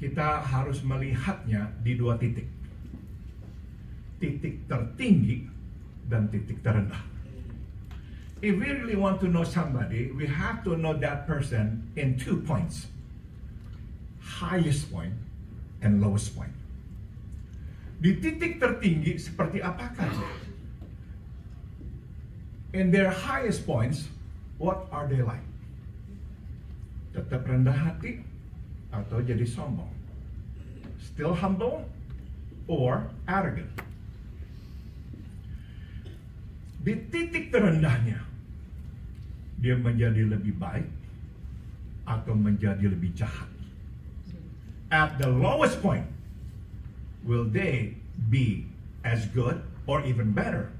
kita harus melihatnya di dua titik. Titik tertinggi dan titik terendah. If we really want to know somebody, we have to know that person in 2 points. Highest point and lowest point. Di titik tertinggi seperti apakah dia? In their highest points, what are they like? Tetap rendah hati atau jadi sombong? Still humble or arrogant? Di titik terendahnya, dia menjadi lebih baik atau menjadi lebih jahat? At the lowest point, will they be as good or even better?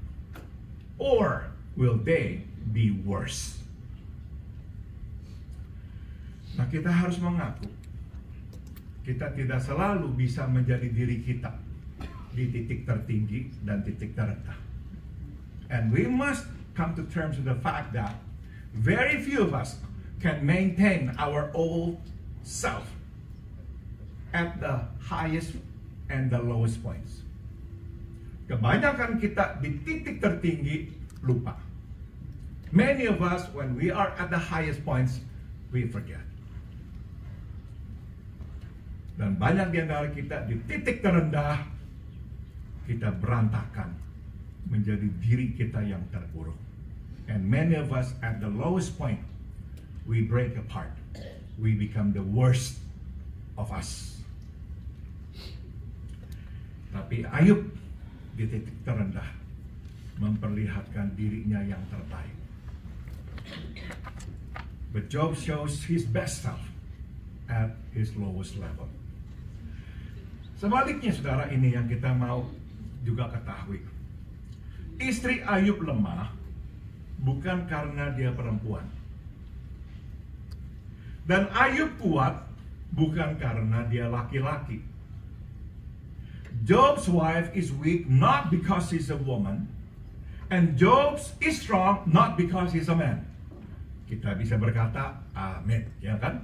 Or will they be worse? Nah, kita harus mengaku kita tidak selalu bisa menjadi diri kita di titik tertinggi dan titik terendah. And we must come to terms with the fact that very few of us can maintain our old self at the highest and the lowest points. Kebanyakan kita di titik tertinggi lupa. Many of us, when we are at the highest points, we forget. Dan banyak di antara kita di titik terendah, kita berantakan menjadi diri kita yang terburuk. And many of us at the lowest point, we break apart. We become the worst of us. Tapi Ayub di titik terendah memperlihatkan dirinya yang terbaik. But Job shows his best self at his lowest level. Sebaliknya, saudara, ini yang kita mau juga ketahui. Istri Ayub lemah bukan karena dia perempuan. Dan Ayub kuat bukan karena dia laki-laki. Job's wife is weak not because she's a woman, and Job is strong not because he's a man. Kita bisa berkata amin, ya kan?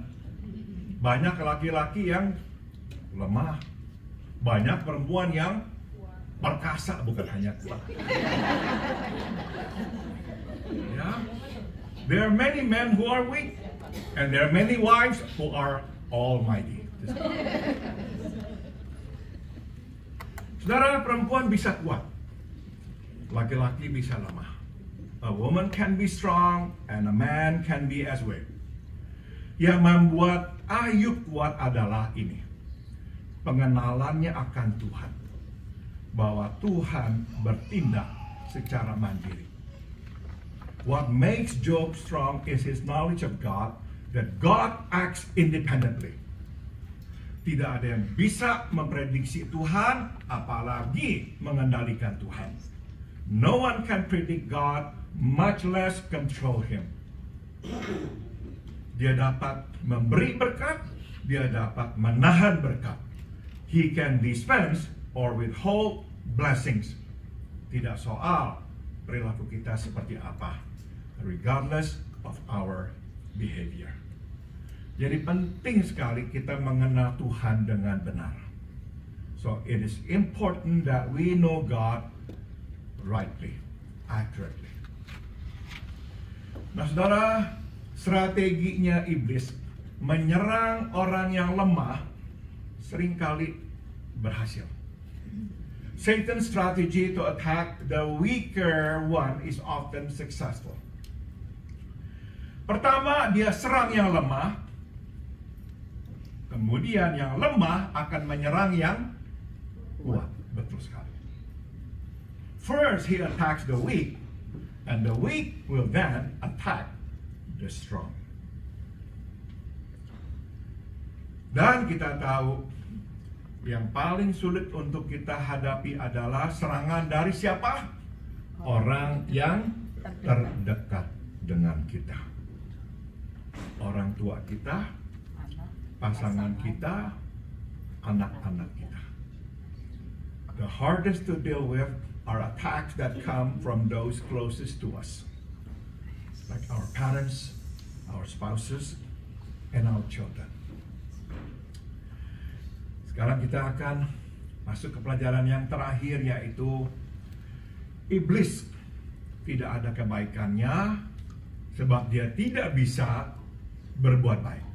Banyak laki-laki yang lemah, banyak perempuan yang perkasa, bukan hanya kuat. Ya, there are many men who are weak, and there are many wives who are almighty. Saudara, perempuan bisa kuat, laki-laki bisa lemah. A woman can be strong and a man can be as weak. Yang membuat Ayub kuat adalah ini, pengenalannya akan Tuhan, bahwa Tuhan bertindak secara mandiri. What makes Job strong is his knowledge of God, that God acts independently. Tidak ada yang bisa memprediksi Tuhan, apalagi mengendalikan Tuhan. No one can predict God, much less control Him. Dia dapat memberi berkat, dia dapat menahan berkat. He can dispense or withhold blessings. Tidak soal perilaku kita seperti apa, regardless of our behavior. Jadi penting sekali kita mengenal Tuhan dengan benar. So it is important that we know God rightly, accurately. Nah saudara, strateginya iblis menyerang orang yang lemah seringkali berhasil. Satan's strategy to attack the weaker one is often successful. Pertama, dia serang yang lemah. Kemudian yang lemah akan menyerang yang kuat. Betul sekali. First, he attacks the weak, and the weak will then attack the strong. Dan kita tahu yang paling sulit untuk kita hadapi adalah serangan dari siapa? Orang yang terdekat dengan kita. Orang tua kita, pasangan kita, anak-anak kita. The hardest to deal with are attacks that come from those closest to us, like our parents, our spouses, and our children. Sekarang kita akan masuk ke pelajaran yang terakhir, yaitu iblis tidak ada kebaikannya sebab dia tidak bisa berbuat baik.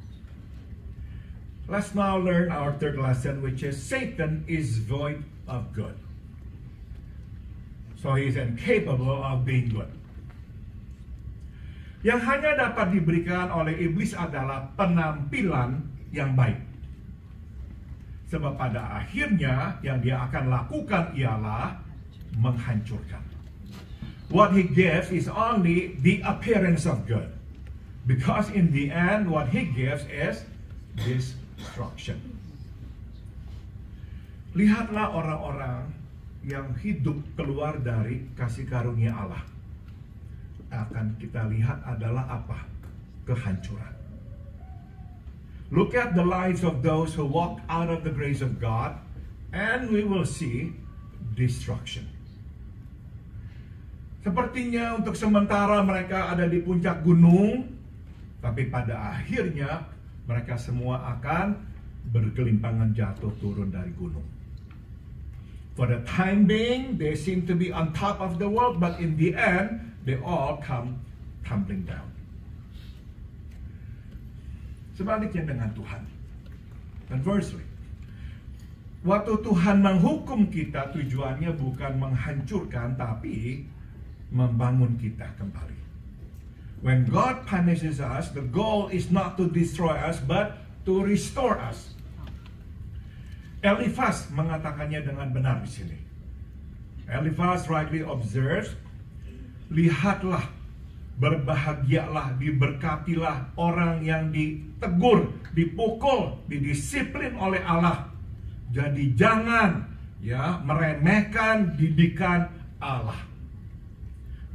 Let's now learn our third lesson, which is Satan is void of good. So he is incapable of being good. Yang hanya dapat diberikan oleh iblis adalah penampilan yang baik. Sebab pada akhirnya yang dia akan lakukan ialah menghancurkan. What he gives is only the appearance of good. Because in the end what he gives is destruction. Lihatlah orang-orang yang hidup keluar dari kasih karunia Allah. Akan kita lihat adalah apa? Kehancuran. Look at the lives of those who walk out of the grace of God, and we will see destruction. Sepertinya untuk sementara mereka ada di puncak gunung, tapi pada akhirnya mereka semua akan bergelimpangan jatuh turun dari gunung. For the time being, they seem to be on top of the world, but in the end, they all come tumbling down. Sebaliknya dengan Tuhan. Conversely, waktu Tuhan menghukum kita, tujuannya bukan menghancurkan, tapi membangun kita kembali. When God punishes us, the goal is not to destroy us, but to restore us. Eliphaz mengatakannya dengan benar di sini. Eliphaz rightly observes, lihatlah, berbahagialah, diberkatilah orang yang ditegur, dipukul, didisiplin oleh Allah. Jadi jangan meremehkan didikan Allah.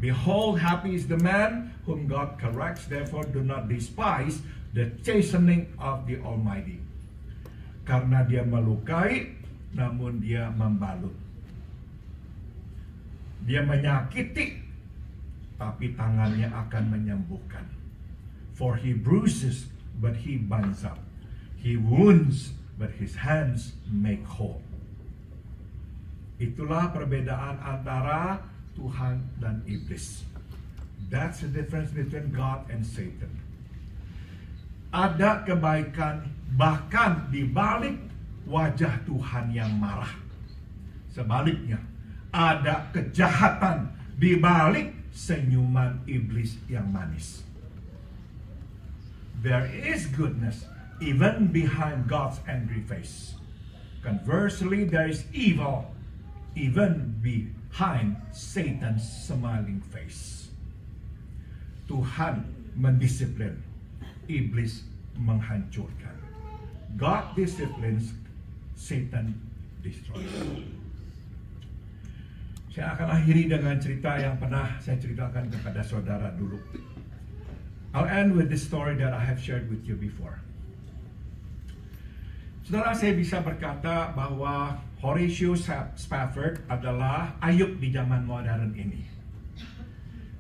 Behold, happy is the man whom God corrects, therefore do not despise the chastening of the Almighty. Karena dia melukai, namun dia membalut. Dia menyakiti, tapi tangannya akan menyembuhkan. For he bruises, but he binds up. He wounds, but his hands make whole. Itulah perbedaan antara Tuhan dan iblis. That's the difference between God and Satan. Ada kebaikan bahkan di balik wajah Tuhan yang marah. Sebaliknya, ada kejahatan di balik senyuman iblis yang manis. There is goodness even behind God's angry face. Conversely, there is evil even behind Satan's smiling face. Tuhan mendisiplin, iblis menghancurkan. God disciplines, Satan destroys. Saya akan akhiri dengan cerita yang pernah saya ceritakan kepada saudara dulu. I'll end with the story that I have shared with you before. Saudara, saya bisa berkata bahwa Horatius Spafford adalah Ayub di zaman modern ini.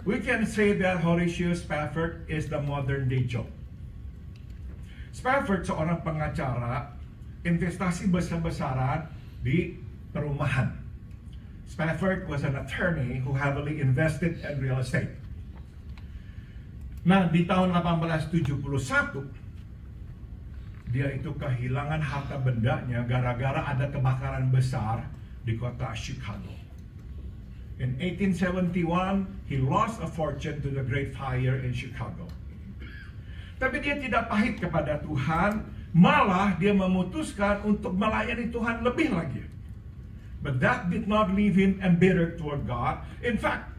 We can say that Horatius Spafford is the modern day Job. Spafford seorang pengacara investasi besar-besaran di perumahan. Spafford was an attorney who heavily invested in real estate. Nah, di tahun 1871 dia itu kehilangan harta bendanya gara-gara ada kebakaran besar di kota Chicago. In 1871, he lost a fortune to the Great Fire in Chicago. Tapi dia tidak pahit kepada Tuhan, malah dia memutuskan untuk melayani Tuhan lebih lagi. But that did not leave him embittered toward God. In fact,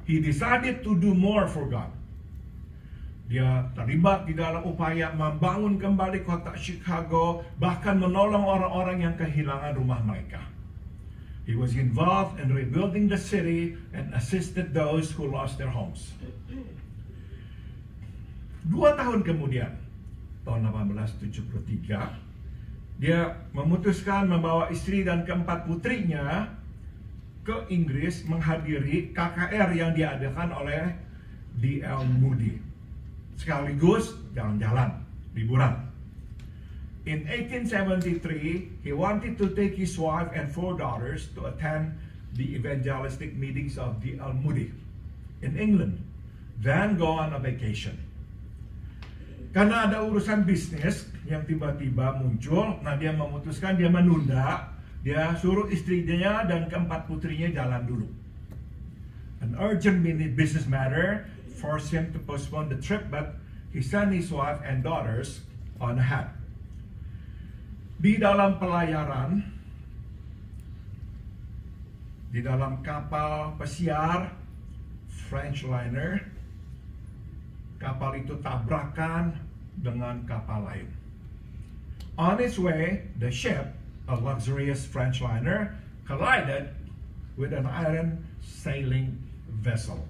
he decided to do more for God. Dia terlibat di dalam upaya membangun kembali kota Chicago, bahkan menolong orang-orang yang kehilangan rumah mereka. He was involved in rebuilding the city and assisted those who lost their homes. 2 tahun kemudian, tahun 1873, dia memutuskan membawa istri dan keempat putrinya ke Inggris menghadiri KKR yang diadakan oleh D.L. Moody. Sekaligus jalan-jalan, liburan. In 1873, he wanted to take his wife and 4 daughters to attend the evangelistic meetings of D.L. Moody in England, then go on a vacation. Karena ada urusan bisnis yang tiba-tiba muncul, nah dia memutuskan dia menunda, dia suruh istrinya dan keempat putrinya jalan dulu. An urgent business matter forced him to postpone the trip, but he sent his wife and daughters on ahead. Di dalam pelayaran, di dalam kapal pesiar French liner, kapal itu tabrakan dengan kapal lain. On its way, the ship, a luxurious French liner, collided with an iron sailing vessel.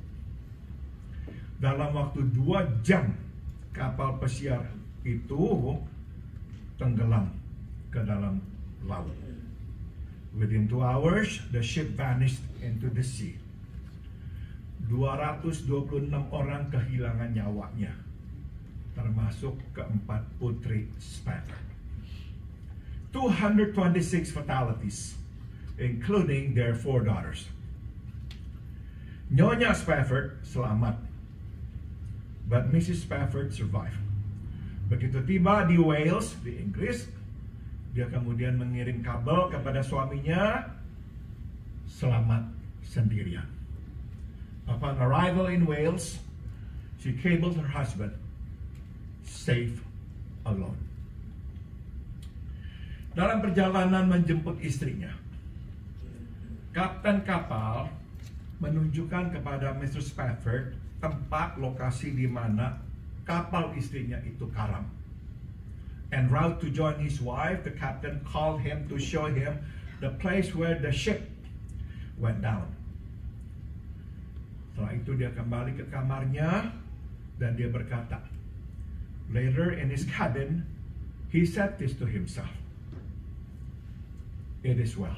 Dalam waktu 2 jam, kapal pesiar itu tenggelam ke dalam laut. Within 2 hours, the ship vanished into the sea. 226 orang kehilangan nyawanya, termasuk keempat putri Spafford. 226 fatalities, including their 4 daughters. Nyonya Spafford selamat, but Mrs. Spafford survived. Begitu tiba di Wales, di Inggris, dia kemudian mengirim kabel kepada suaminya, selamat sendirian. Upon arrival in Wales, she cabled her husband, safe alone. Dalam perjalanan menjemput istrinya, kapten kapal menunjukkan kepada Mr. Spafford tempat lokasi di mana kapal istrinya itu karam. En route to join his wife, the captain called him to show him the place where the ship went down. Setelah itu dia kembali ke kamarnya dan dia berkata, later in his cabin, he said this to himself, "It is well.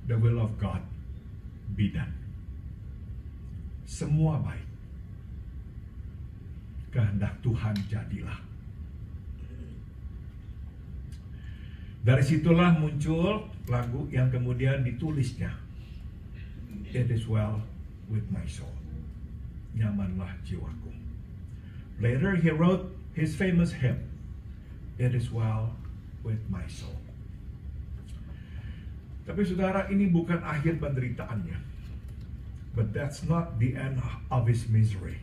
The will of God be done." Semua baik. Kehendak Tuhan jadilah. Dari situlah muncul lagu yang kemudian ditulisnya. It is well with my soul. Nyamanlah jiwaku. Later he wrote his famous hymn, It is well with my soul. Tapi saudara, ini bukan akhir penderitaannya. But that's not the end of his misery.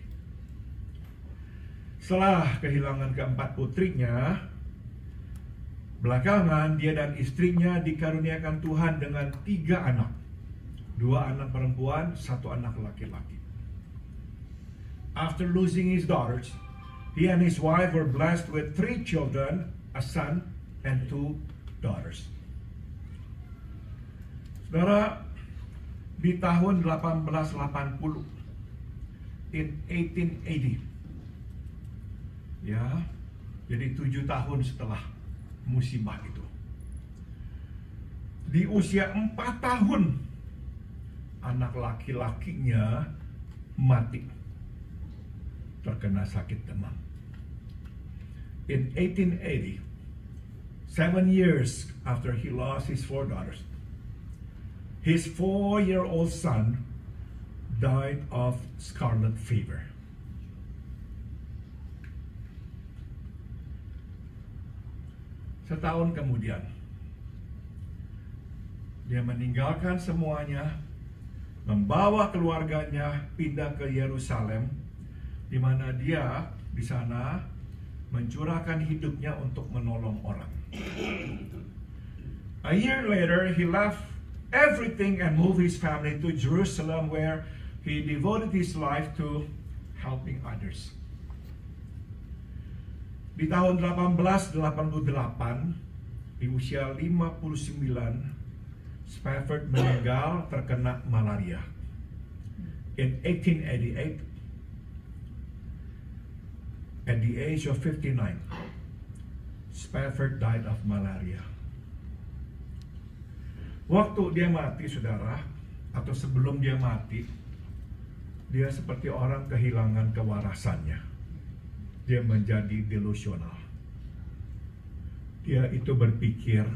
Setelah kehilangan keempat putrinya, belakangan dia dan istrinya dikaruniakan Tuhan dengan 3 anak. 2 anak perempuan, 1 anak laki-laki. After losing his daughters, he and his wife were blessed with 3 children, a son and 2 daughters. Saudara, di tahun 1880, in 1880. Ya, jadi 7 tahun setelah musibah itu. Di usia 4 tahun, anak laki-lakinya mati, terkena sakit demam. In 1880, 7 years after he lost his 4 daughters, his 4-year-old son died of scarlet fever. Setahun kemudian, dia meninggalkan semuanya, membawa keluarganya pindah ke Yerusalem, di mana dia di sana mencurahkan hidupnya untuk menolong orang. A year later, he left everything and moved his family to Jerusalem, where he devoted his life to helping others. Di tahun 1888, di usia 59, Spafford meninggal terkena malaria. In 1888, at the age of 59, Spafford died of malaria. Waktu dia mati, saudara, atau sebelum dia mati, dia seperti orang kehilangan kewarasannya. Dia menjadi delusional. Dia itu berpikir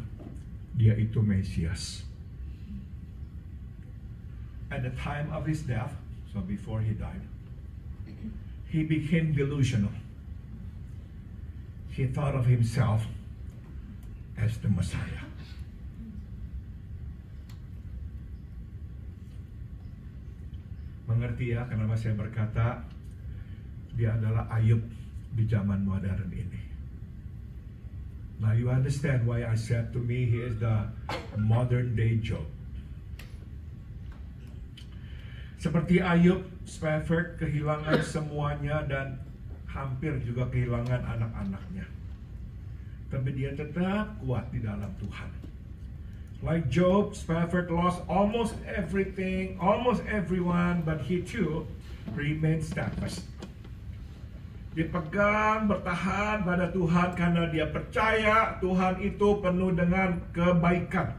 dia itu Mesias. At the time of his death, so before he died, he became delusional. He thought of himself as the Messiah. Mengerti ya kenapa saya berkata dia adalah Ayub di zaman modern ini. Now you understand why I said to me he is the modern day Job. Seperti Ayub, Spafford kehilangan semuanya dan hampir juga kehilangan anak-anaknya. Tapi dia tetap kuat di dalam Tuhan. Like Job, Spafford lost almost everything, almost everyone, but he too remained steadfast. Dia pegang, bertahan pada Tuhan karena dia percaya Tuhan itu penuh dengan kebaikan.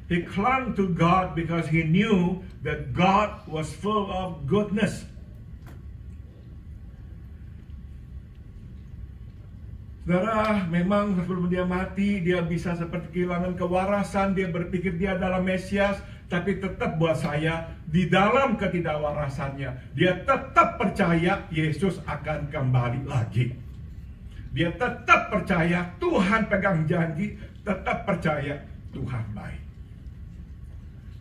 He clung to God because he knew that God was full of goodness. Saudara, memang sebelum dia mati, dia bisa seperti kehilangan kewarasan, dia berpikir dia adalah Mesias, tapi tetap buat saya, di dalam ketidakwarasannya, dia tetap percaya Yesus akan kembali lagi. Dia tetap percaya Tuhan pegang janji, tetap percaya Tuhan baik.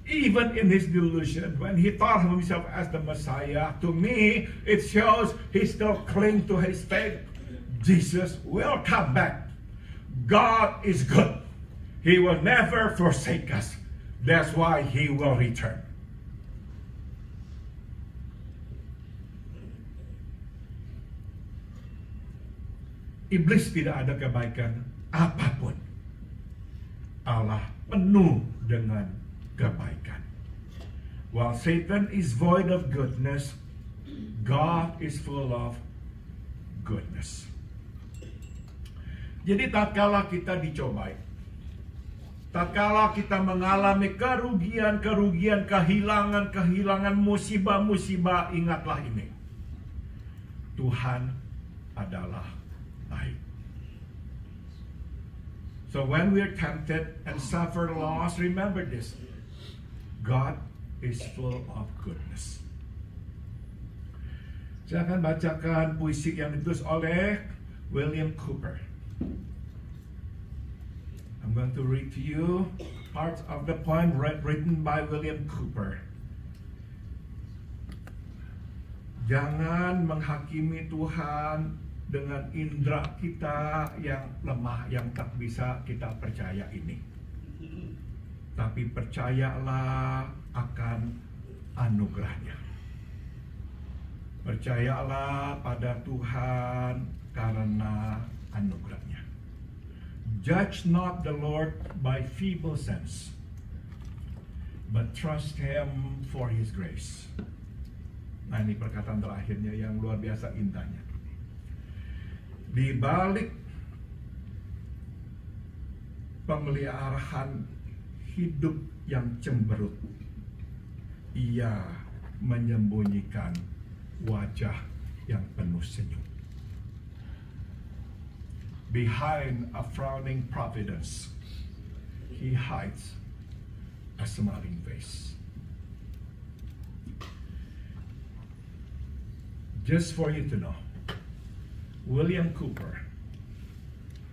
Even in his delusion, when he thought of himself as the Messiah, to me, it shows he still cling to his faith. Jesus will come back. God is good. He will never forsake us. That's why he will return. Iblis tidak ada kebaikan apapun. Allah penuh dengan kebaikan. While Satan is void of goodness, God is full of goodness. Jadi tatkala kita dicobai, tatkala kita mengalami kerugian-kerugian, kehilangan-kehilangan, musibah-musibah, ingatlah ini. Tuhan adalah baik. So when we're tempted and suffer loss, remember this. God is full of goodness. Saya akan bacakan puisi yang ditulis oleh William Cooper. I'm going to read to you parts of the poem written by William Cooper. Jangan menghakimi Tuhan dengan indera kita yang lemah, yang tak bisa kita percaya ini. Tapi percayalah akan anugerahnya. Percayalah pada Tuhan karena anugerahnya. Judge not the Lord by feeble sense, but trust Him for His grace. Nah, ini perkataan terakhirnya yang luar biasa indahnya. Di balik pemeliharaan hidup yang cemberut, ia menyembunyikan wajah yang penuh senyum. Behind a frowning providence, he hides a smiling face. Just for you to know, William Cooper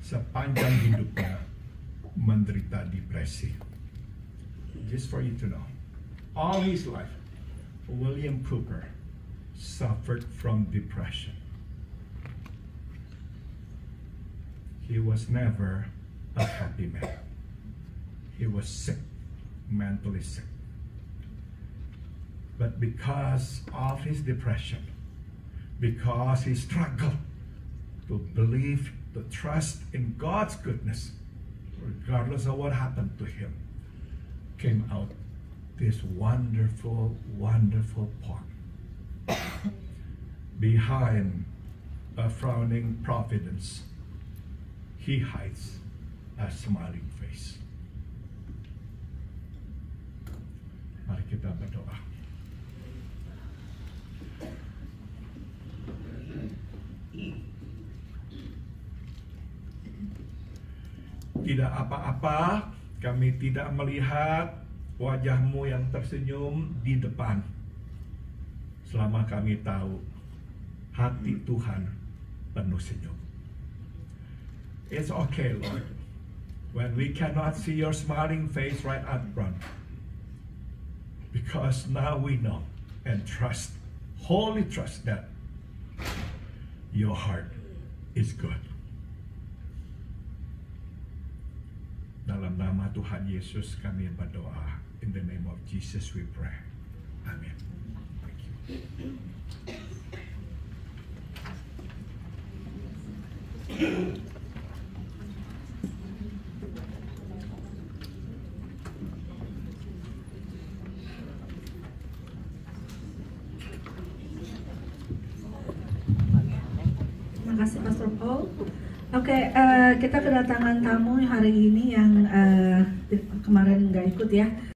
sepanjang hidupnya menderita depresi. Just for you to know, all his life, William Cooper suffered from depression. He was never a happy man. He was sick, mentally sick. But because of his depression, because he struggled to believe, to trust in God's goodness, regardless of what happened to him, came out this wonderful, wonderful poem. Behind a frowning providence, he hides a smiling face. Mari kita berdoa. Tidak apa-apa, kami tidak melihat wajahmu yang tersenyum di depan. Selama kami tahu hati Tuhan penuh senyum. It's okay, Lord, when we cannot see your smiling face right up front. Because now we know and trust, wholly trust that your heart is good. Dalam nama Tuhan Yesus kami berdoa. In the name of Jesus we pray. Amen. Thank you. Terima kasih Pastor Paul. Oke, kita kedatangan tamu hari ini yang kemarin nggak ikut ya.